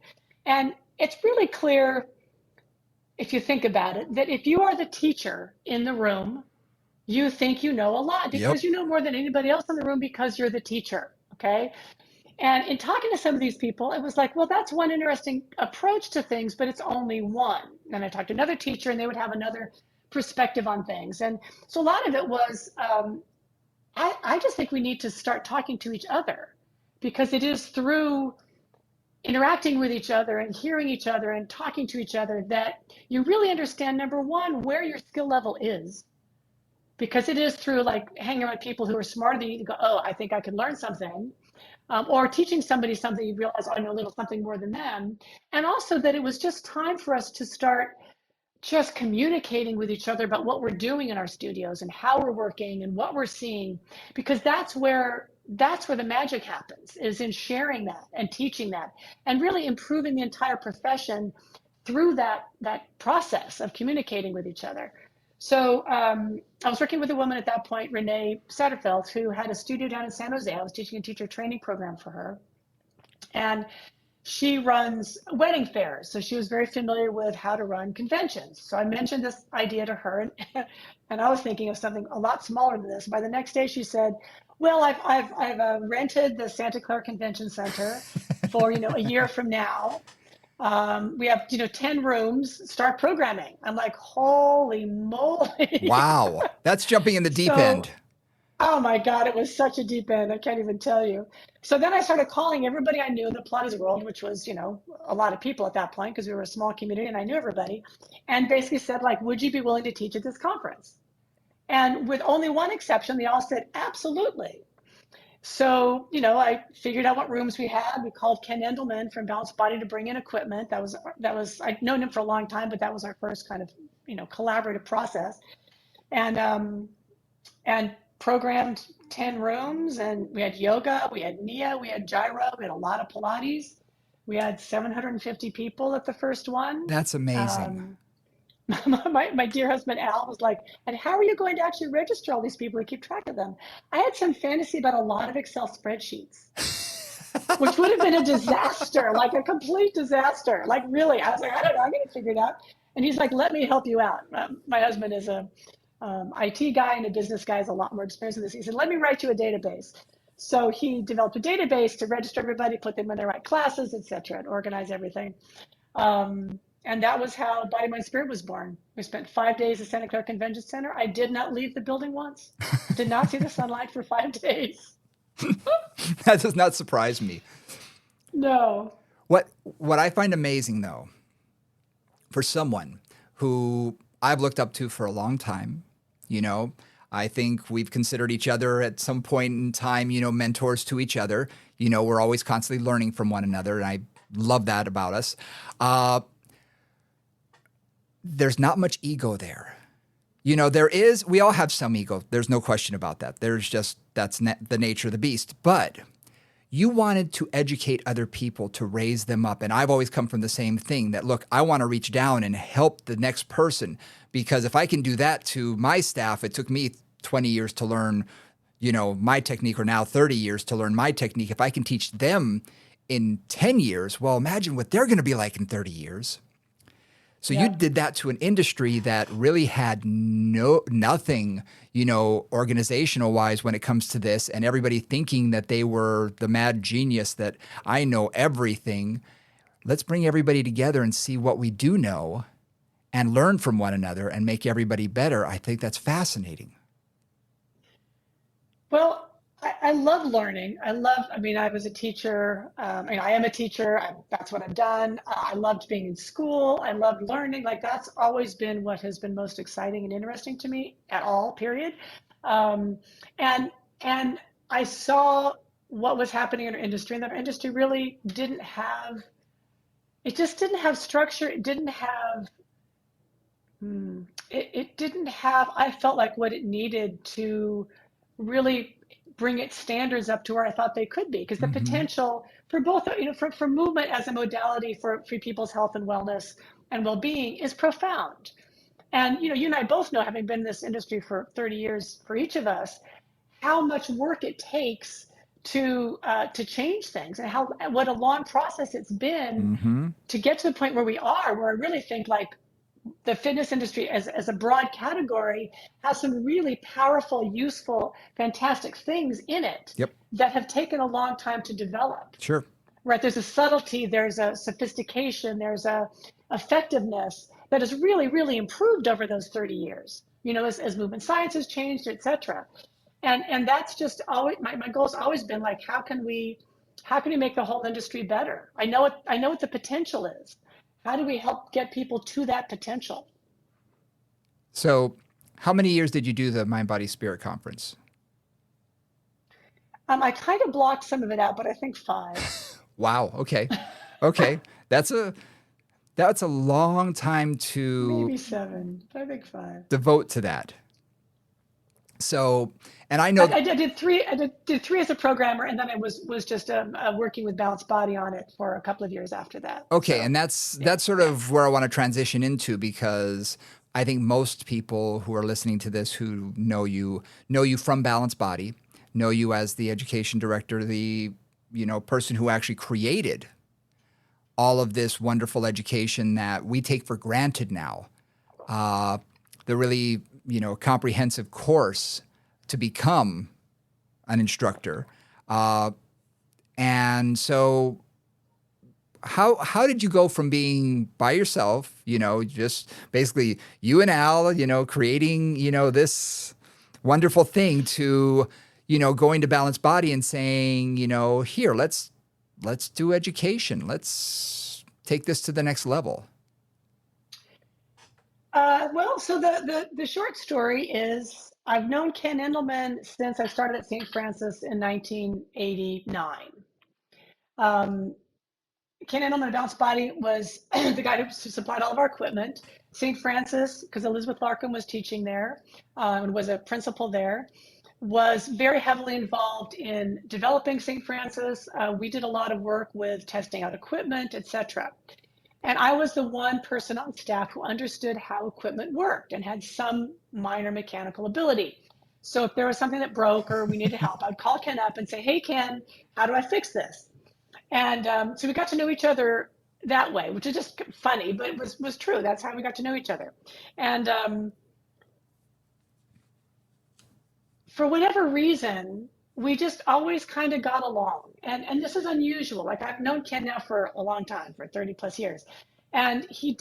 And it's really clear, if you think about it, that if you are the teacher in the room, you think you know a lot Yep. because you know more than anybody else in the room because you're the teacher. Okay. And in talking to some of these people, it was like, well, that's one interesting approach to things, but it's only one. And I talked to another teacher and they would have another perspective on things. And so a lot of it was, I just think we need to start talking to each other because it is through interacting with each other and hearing each other and talking to each other that you really understand, number one, where your skill level is. Because it is through like hanging around people who are smarter than you to go, oh, I think I could learn something. Or teaching somebody something, you realize, oh, I know a little something more than them. And also that it was just time for us to start just communicating with each other about what we're doing in our studios and how we're working and what we're seeing, because that's where the magic happens, is in sharing that and teaching that and really improving the entire profession through that process of communicating with each other. So I was working with a woman at that point, Renee Satterfeld, who had a studio down in San Jose. I was teaching a teacher training program for her. And she runs wedding fairs. So she was very familiar with how to run conventions. So I mentioned this idea to her, and I was thinking of something a lot smaller than this. By the next day, she said, well, I've rented the Santa Clara Convention Center for, a year from now. We have 10 rooms, start programming. I'm like, holy moly. Wow. That's jumping in the deep end. Oh my God, it was such a deep end. I can't even tell you. So then I started calling everybody I knew in the Pilates world, which was, a lot of people at that point because we were a small community and I knew everybody, and basically said, like, would you be willing to teach at this conference? And with only one exception, they all said, absolutely. So, I figured out what rooms we had. We called Ken Endelman from Balanced Body to bring in equipment. That was I'd known him for a long time, but that was our first kind of, collaborative process. And programmed 10 rooms, and we had yoga, we had Nia, we had gyro, we had a lot of Pilates. We had 750 people at the first one. That's amazing. My dear husband Al was like, and how are you going to actually register all these people and keep track of them? I had some fantasy about a lot of Excel spreadsheets, which would have been a disaster, like a complete disaster. Like, really, I was like, I don't know, I'm going to figure it out. And he's like, let me help you out. My husband is a IT guy and a business guy, has a lot more experience in this. He said, let me write you a database. So he developed a database to register everybody, put them in the right classes, et cetera, and organize everything. And that was how Body, Mind, Spirit was born. We spent 5 days at Santa Clara Convention Center. I did not leave the building once. Did not see the sunlight for 5 days. That does not surprise me. No. What I find amazing, though, for someone who I've looked up to for a long time, I think we've considered each other at some point in time, mentors to each other. We're always constantly learning from one another, and I love that about us. There's not much ego there. There is, we all have some ego. There's no question about that. That's the nature of the beast. But you wanted to educate other people to raise them up. And I've always come from the same thing that, look, I want to reach down and help the next person, because if I can do that to my staff, it took me 20 years to learn, my technique, or now 30 years to learn my technique. If I can teach them in 10 years, well, imagine what they're going to be like in 30 years. So you did that to an industry that really had nothing, organizational wise when it comes to this, and everybody thinking that they were the mad genius that I know everything. let's bring everybody together and see what we do know and learn from one another and make everybody better. I think that's fascinating. Well, I love learning. I mean, I was a teacher. I am a teacher. That's what I've done. I loved being in school. I loved learning. Like that's always been what has been most exciting and interesting to me at all, period. Um, and, and I saw what was happening in our industry, and that our industry really didn't have, it just didn't have structure. It didn't have, it didn't have, I felt like what it needed to really bring its standards up to where I thought they could be. Because the Mm-hmm. potential for both, for movement as a modality for people's health and wellness and well-being is profound. And, you and I both know, having been in this industry for 30 years for each of us, how much work it takes to change things and how what a long process it's been Mm-hmm. to get to the point where we are, where I really think like the fitness industry as a broad category has some really powerful, useful, fantastic things in it Yep. that have taken a long time to develop. Sure. Right? There's a subtlety, there's a sophistication, there's a effectiveness that has really, really improved over those 30 years. As movement science has changed, et cetera. And that's just always my goal's always been like, how can we make the whole industry better? I know what the potential is. How do we help get people to that potential? So, how many years did you do the Mind Body Spirit conference? I kind of blocked some of it out, but I think five, Wow. Okay. Okay. That's a long time to maybe seven, but I think five. devote to that. So, and I I, know, I did three. I did three as a programmer, and then I was just working with Balanced Body on it for a couple of years after that. okay, So and that's yeah, that's sort of where I want to transition into, because I think most people who are listening to this who know you from Balanced Body, know you as the education director, the person who actually created all of this wonderful education that we take for granted now. Uh, the really comprehensive course to become an instructor. Uh, and so how did you go from being by yourself, just basically you and Al, creating, this wonderful thing, to, going to Balanced Body and saying, here, let's do education. Let's take this to the next level. well, so the short story is I've known Ken Endelman since I started at St. Francis in 1989. Um, Ken Endelman at Balanced Body was the guy who supplied all of our equipment. St. Francis, because Elizabeth Larkin was teaching there and was a principal there, was very heavily involved in developing St. Francis. We did a lot of work with testing out equipment, et cetera. And I was the one person on staff who understood how equipment worked and had some minor mechanical ability. So if there was something that broke or we needed help, I'd call Ken up and say, "Hey, Ken, how do I fix this?" And so we got to know each other that way, which is just funny, but it was true. That's how we got to know each other. And for whatever reason, we just always kind of got along. And this is unusual. Like I've known Ken now for a long time, for 30 plus years. And he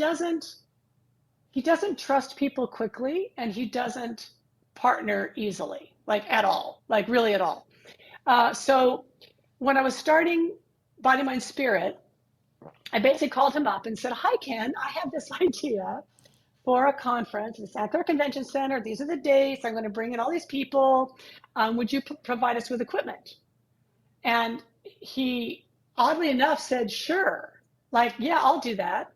doesn't trust people quickly, and he doesn't partner easily, like at all, like really at all. So when I was starting Body, Mind, Spirit, I basically called him up and said, "Hi, Ken, I have this idea for a conference at the Santa Clara Convention Center. These are the dates. I'm going to bring in all these people. Would you provide us with equipment?" And he, oddly enough, said, "Sure. Like, yeah, I'll do that."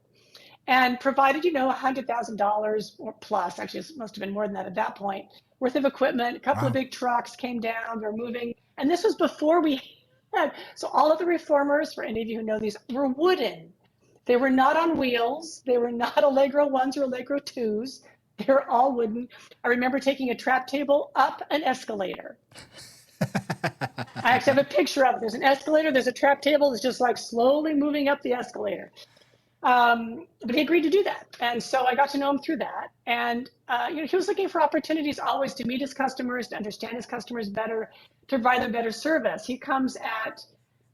And provided, $100,000 or plus, actually, it must have been more than that at that point, worth of equipment. A couple of Wow. big trucks came down, they were moving. And this was before we had, so all of the reformers, for any of you who know these, were wooden. They were not on wheels. They were not Allegro ones or Allegro twos. They were all wooden. I remember taking a trap table up an escalator. I actually have a picture of it. There's an escalator, there's a trap table that's just like slowly moving up the escalator. But he agreed to do that. And so I got to know him through that. And, he was looking for opportunities always to meet his customers, to understand his customers better, to provide them better service. He comes at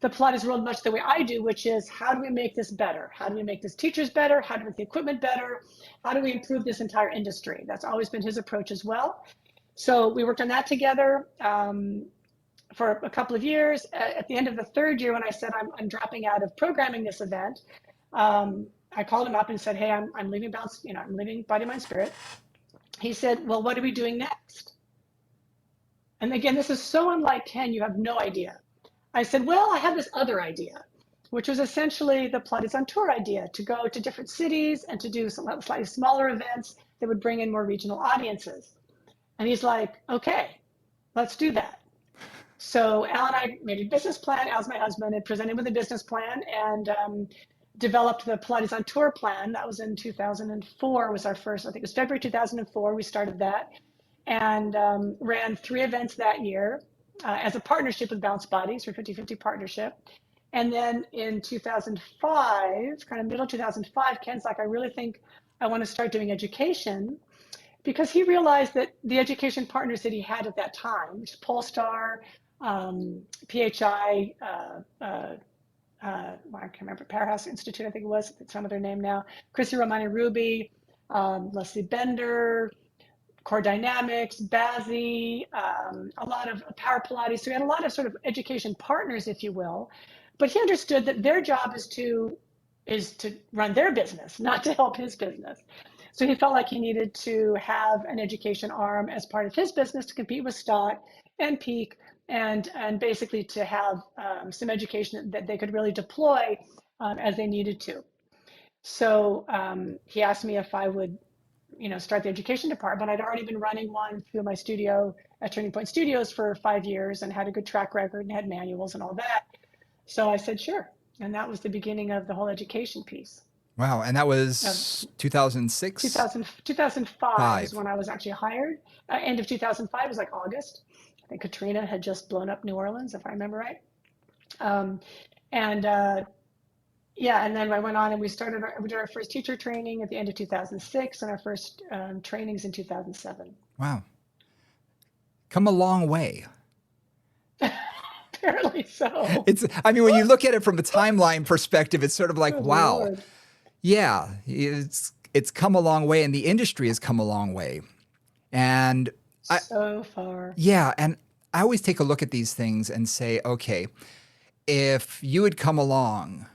the Pilates world much the way I do, which is how do we make this better? How do we make this teachers better? How do we make the equipment better? How do we improve this entire industry? That's always been his approach as well. So we worked on that together for a couple of years. At the end of the third year, when I said I'm dropping out of programming this event, I called him up and said, hey, I'm leaving Bounce, I'm leaving Body, Mind, Spirit. He said, well, what are we doing next? And again, this is so unlike Ken, you have no idea. I said, well, I have this other idea, which was essentially the Pilates on Tour idea, to go to different cities and to do some slightly smaller events that would bring in more regional audiences. And he's like, okay, let's do that. So Al and I made a business plan. Al's my husband, and presented with a business plan and developed the Pilates on Tour plan. That was in 2004, was our first, I think it was February 2004, we started that, and ran 3 events that year as a partnership with Bounce Bodies, for 50-50 partnership. And then in 2005, kind of middle 2005, Ken's like, I really think I want to start doing education, because he realized that the education partners that he had at that time, which is Polestar, PHI, I can't remember, Powerhouse Institute, I think it was, it's some of their name now, Chrissy Romani Ruby, Leslie Bender, Core Dynamics, Bazzi, a lot of Power Pilates. So we had a lot of sort of education partners, if you will. But he understood that their job is to run their business, not to help his business. So he felt like he needed to have an education arm as part of his business to compete with Stott and Peak, and basically to have some education that they could really deploy as they needed to. So he asked me if I would start the education department. I'd already been running one through my studio at Turning Point Studios for 5 years and had a good track record and had manuals and all that. So I said, sure. And that was the beginning of the whole education piece. Wow. And that was 2006? 2005 is when I was actually hired. End of 2005 was like August. I think Katrina had just blown up New Orleans, if I remember right. Yeah, and then I went on and we did our first teacher training at the end of 2006 and our first trainings in 2007. Wow. Come a long way. Apparently so. When you look at it from a timeline perspective, it's sort of like, wow. Lord. Yeah, it's come a long way, and the industry has come a long way. And so far. Yeah, and I always take a look at these things and say, okay, if you had come along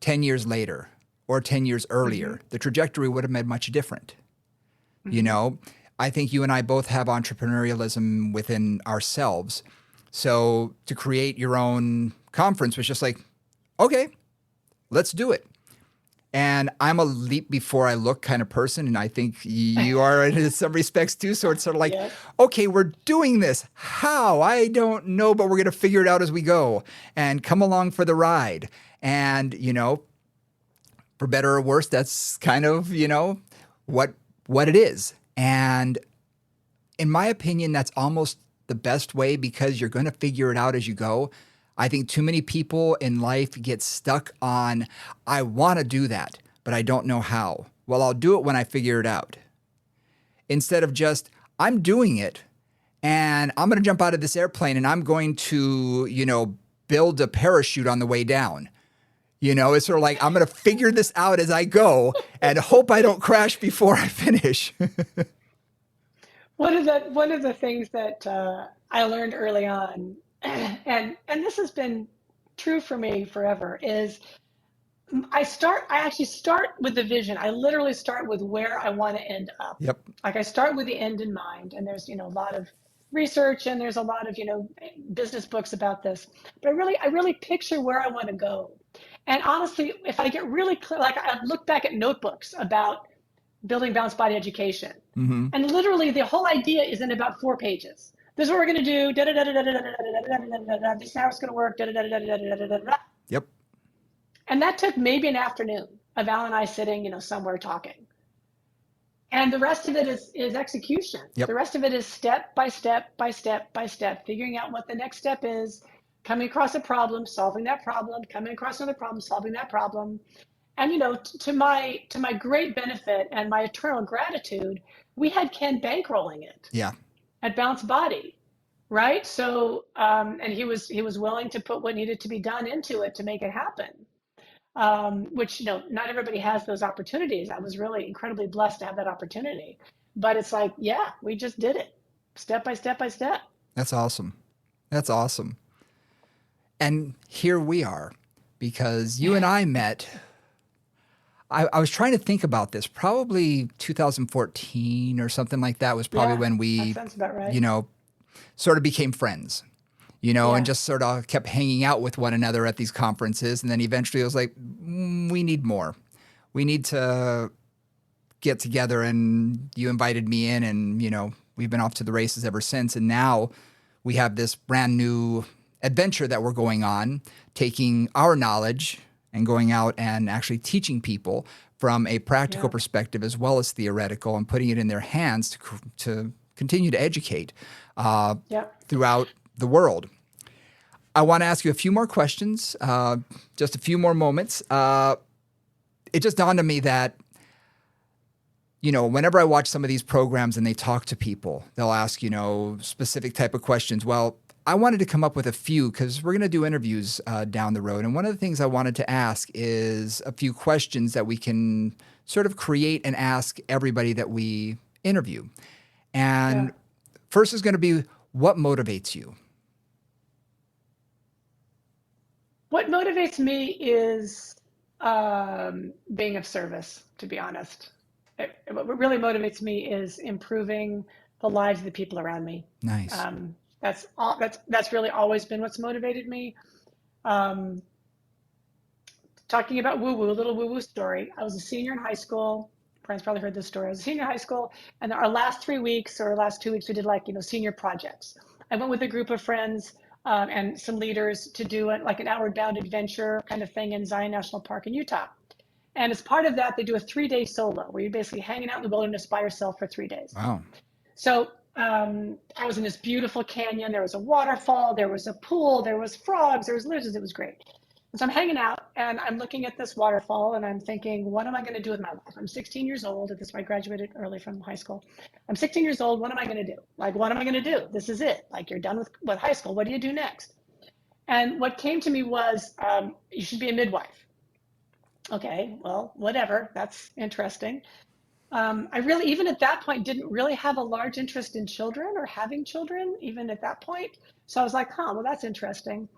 10 years later or 10 years earlier, the trajectory would have been much different. I think you and I both have entrepreneurialism within ourselves. So to create your own conference was just like, okay, let's do it. And I'm a leap before I look kind of person, and I think you are in some respects too. So it's sort of like, okay, we're doing this. How? I don't know, but we're going to figure it out as we go and come along for the ride. And, for better or worse, that's kind of, what it is. And in my opinion, that's almost the best way, because you're going to figure it out as you go. I think too many people in life get stuck on, I want to do that, but I don't know how. Well, I'll do it when I figure it out. Instead of just, I'm doing it and I'm going to jump out of this airplane and I'm going to, build a parachute on the way down. It's sort of like, I'm going to figure this out as I go and hope I don't crash before I finish. One of the things that I learned early on, and this has been true for me forever, is I actually start with the vision. I literally start with where I want to end up. Yep. Like I start with the end in mind, and there's a lot of research and there's a lot of business books about this. But I really picture where I want to go. And honestly, if I get really clear, like I look back at notebooks about building balanced body education, and literally the whole idea is in about 4 pages. This is what we're going to do. This is how it's going to work. Yep. And that took maybe an afternoon of Al and I sitting, somewhere talking. And the rest of it is execution. Yep. The rest of it is step by step by step by step, figuring out what the next step is, coming across a problem, solving that problem, coming across another problem, solving that problem. And to my great benefit and my eternal gratitude, we had Ken bankrolling it. Yeah. At Bounce Body, right? So, and he was willing to put what needed to be done into it to make it happen. Which, not everybody has those opportunities. I was really incredibly blessed to have that opportunity. But it's like, yeah, we just did it step by step by step. That's awesome. That's awesome. And here we are, because you and I met. I was trying to think about this. Probably 2014 or something like that was probably Yeah, when that we, sounds about right. you know, sort of became friends, and Yeah, just sort of kept hanging out with one another at these conferences. And then eventually it was like, we need more. We need to get together. And you invited me in, and, we've been off to the races ever since. And now we have this brand new adventure that we're going on, taking our knowledge and going out and actually teaching people from a practical yeah, perspective as well as theoretical, and putting it in their hands to continue to educate yeah. throughout the world. I want to ask you a few more questions, just a few more moments. It just dawned on me that, whenever I watch some of these programs and they talk to people, they'll ask, specific type of questions. Well, I wanted to come up with a few, because we're going to do interviews down the road. And one of the things I wanted to ask is a few questions that we can sort of create and ask everybody that we interview. Yeah. And first is going to be, what motivates you? What motivates me is being of service, to be honest. What really motivates me is improving the lives of the people around me. Nice. That's really always been what's motivated me. Um, Talking about woo woo, a little woo woo story. I was a senior in high school. Brian's probably heard this story. I was a senior in high school, and our last 3 weeks or last 2 weeks, we did senior projects. I went with a group of friends and some leaders to do like an outward bound adventure kind of thing in Zion National Park in Utah. And as part of that, they do a 3-day solo where you're basically hanging out in the wilderness by yourself for 3 days. Wow. So I was in this beautiful canyon. There was a waterfall, there was a pool, there was frogs, there was lizards. It was great. And so I'm hanging out and I'm looking at this waterfall and I'm thinking, what am I going to do with my life? I'm 16 years old. At this point, I graduated early from high school. I'm 16 years old. What am I going to do? Like, what am I going to do? This is it. Like, you're done with high school. What do you do next? And what came to me was, you should be a midwife. Okay, well, whatever. That's interesting. I really, even at that point, didn't really have a large interest in children or having children, even at that point. So I was like, huh, well, that's interesting.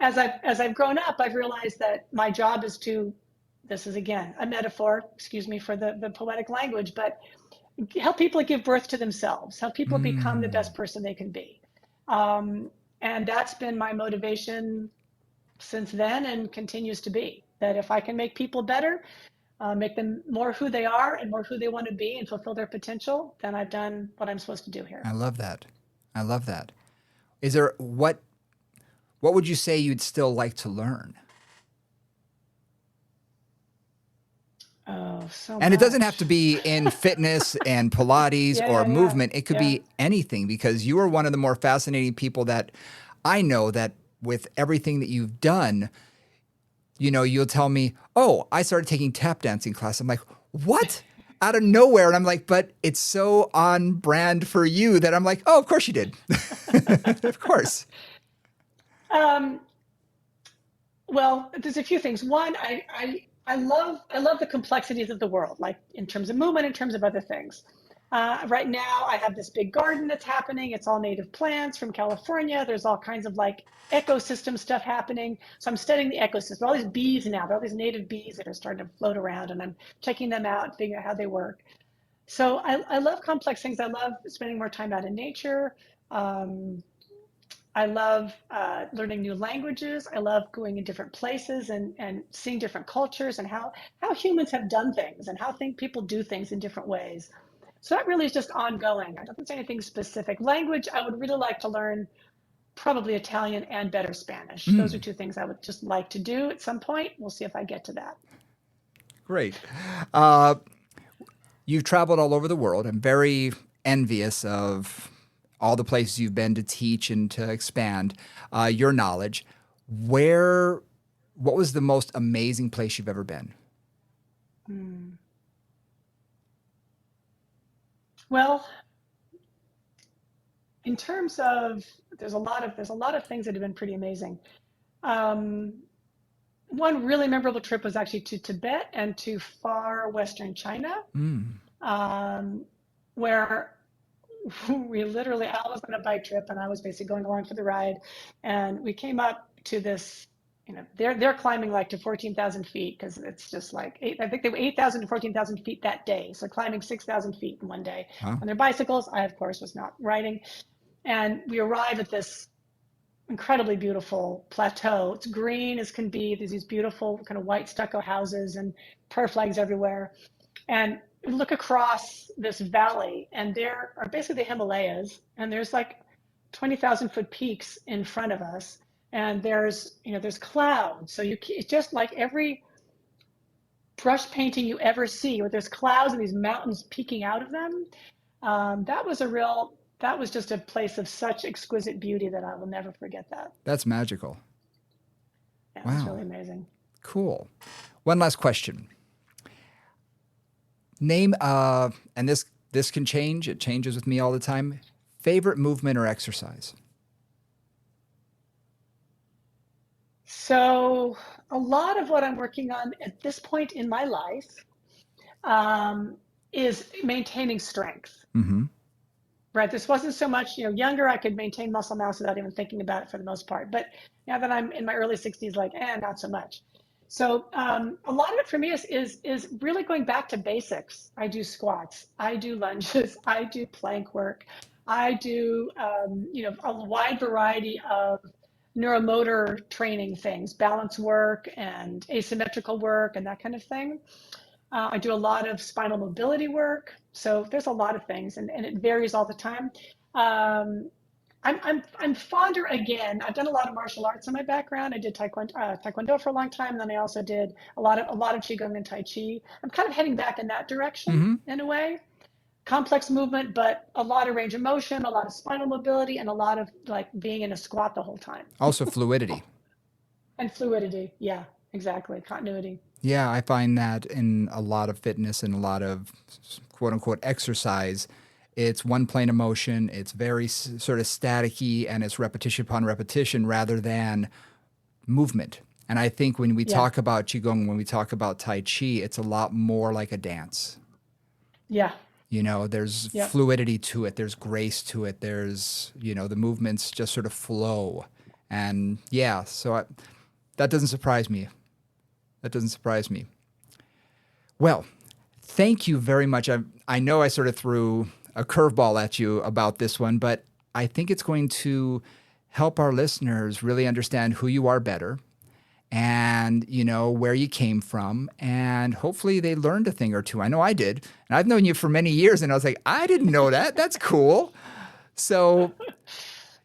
As I've grown up, I've realized that my job is to, this is again a metaphor, excuse me for the poetic language, but help people give birth to themselves, help people become the best person they can be. And that's been my motivation since then and continues to be, that if I can make people better, make them more who they are and more who they want to be and fulfill their potential, then I've done what I'm supposed to do here. I love that. I love that. Is there, what would you say you'd still like to learn? Oh, so And it doesn't have much. to be in fitness and Pilates Yeah, or yeah, yeah, movement. It could yeah. be anything, because you are one of the more fascinating people that I know, that with everything that you've done, you'll tell me, oh, I started taking tap dancing class. I'm like, what? Out of nowhere. And I'm like, but it's so on brand for you that I'm like, oh, of course you did. Of course. Um, well, there's a few things. One, I love the complexities of the world, like in terms of movement, in terms of other things. Right now, I have this big garden that's happening. It's all native plants from California. There's all kinds of like ecosystem stuff happening. So I'm studying the ecosystem. All these bees now, there are all these native bees that are starting to float around, and I'm checking them out, figuring out how they work. So I love complex things. I love spending more time out in nature. Um, I love learning new languages. I love going in different places and seeing different cultures and how humans have done things and how people do things in different ways. So that really is just ongoing. I don't say anything specific. Language, I would really like to learn probably Italian and better Spanish. Those are Mm, two things I would just like to do at some point. We'll see if I get to that. great. Uh, you've traveled all over the world. I'm very envious of all the places you've been to teach and to expand your knowledge. Where, what was the most amazing place you've ever been? Hmm. Well, in terms of there's a lot of things that have been pretty amazing. Um, One really memorable trip was actually to Tibet and to far Western China, Mm. um, where we literally, I was on a bike trip and I was basically going along for the ride. And we came up to this, they're climbing like to 14,000 feet because it's just like I think they were 8,000 to 14,000 feet that day. So climbing 6,000 feet in one day Wow. on their bicycles. I, of course, was not riding. And we arrived at this incredibly beautiful plateau. It's green as can be. There's these beautiful kind of white stucco houses and prayer flags everywhere. And look across this valley, and there are basically the Himalayas, and there's like 20,000-foot peaks in front of us, and there's clouds. So it's just like every brush painting you ever see, where there's clouds and these mountains peeking out of them. That was just a place of such exquisite beauty that I will never forget that. That's magical. Yeah, it was Wow. really amazing. Cool. One last question. Name and this can change. It changes with me all the time. Favorite movement or exercise? So a lot of what I'm working on at this point in my life is maintaining strength. Mm-hmm. Right. This wasn't so much, younger, I could maintain muscle mass without even thinking about it for the most part. But now that I'm in my early 60s, like, not so much. So a lot of it for me is really going back to basics. I do squats, I do lunges, I do plank work, I do a wide variety of neuromotor training things, balance work and asymmetrical work and that kind of thing. I do a lot of spinal mobility work. So there's a lot of things, and it varies all the time. Um, I'm fonder again. I've done a lot of martial arts in my background. I did taekwondo for a long time. Then I also did a lot of qigong and tai chi. I'm kind of heading back in that direction Mm-hmm. in a way. Complex movement, but a lot of range of motion, a lot of spinal mobility, and a lot of like being in a squat the whole time. Also fluidity. And fluidity. Yeah, exactly. Continuity. Yeah, I find that in a lot of fitness and a lot of quote unquote exercise, it's one plane of motion. It's very sort of staticky and it's repetition upon repetition rather than movement. And I think when we Yeah. talk about Qigong, when we talk about Tai Chi, it's a lot more like a dance. Yeah. There's Yep. fluidity to it, there's grace to it, there's, the movements just sort of flow. And yeah, that doesn't surprise me. That doesn't surprise me. Well, thank you very much. I know I sort of threw a curveball at you about this one, but I think it's going to help our listeners really understand who you are better and, where you came from. And hopefully they learned a thing or two. I know I did. And I've known you for many years and I was like, I didn't know that. That's cool. So,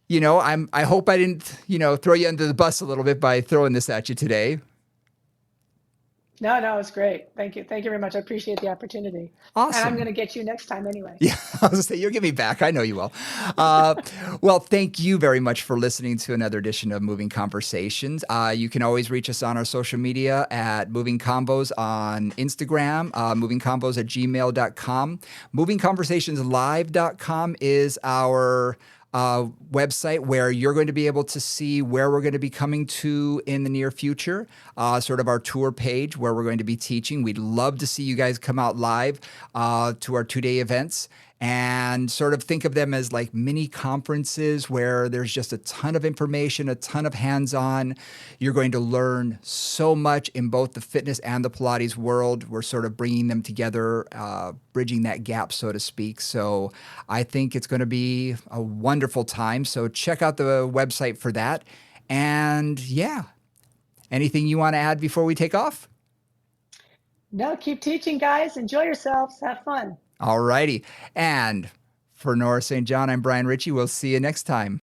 I hope I didn't, throw you under the bus a little bit by throwing this at you today. No, it's great. Thank you. Thank you very much. I appreciate the opportunity. And I'm going Awesome. to get you next time anyway. Yeah, I was going to say, you'll get me back. I know you will. Well, thank you very much for listening to another edition of Moving Conversations. You can always reach us on our social media at Moving Combos on Instagram, movingcombos@gmail.com. Movingconversationslive.com is our website where you're going to be able to see where we're going to be coming to in the near future, sort of our tour page where we're going to be teaching. We'd love to see you guys come out live to our 2-day events and sort of think of them as like mini conferences where there's just a ton of information, a ton of hands-on. You're going to learn so much in both the fitness and the Pilates world. We're sort of bringing them together, bridging that gap, so to speak. So I think it's going to be a wonderful time. So check out the website for that. And yeah, anything you want to add before we take off? No, keep teaching, guys. Enjoy yourselves. Have fun. All righty. And for Nora St. John, I'm Brian Ritchie. We'll see you next time.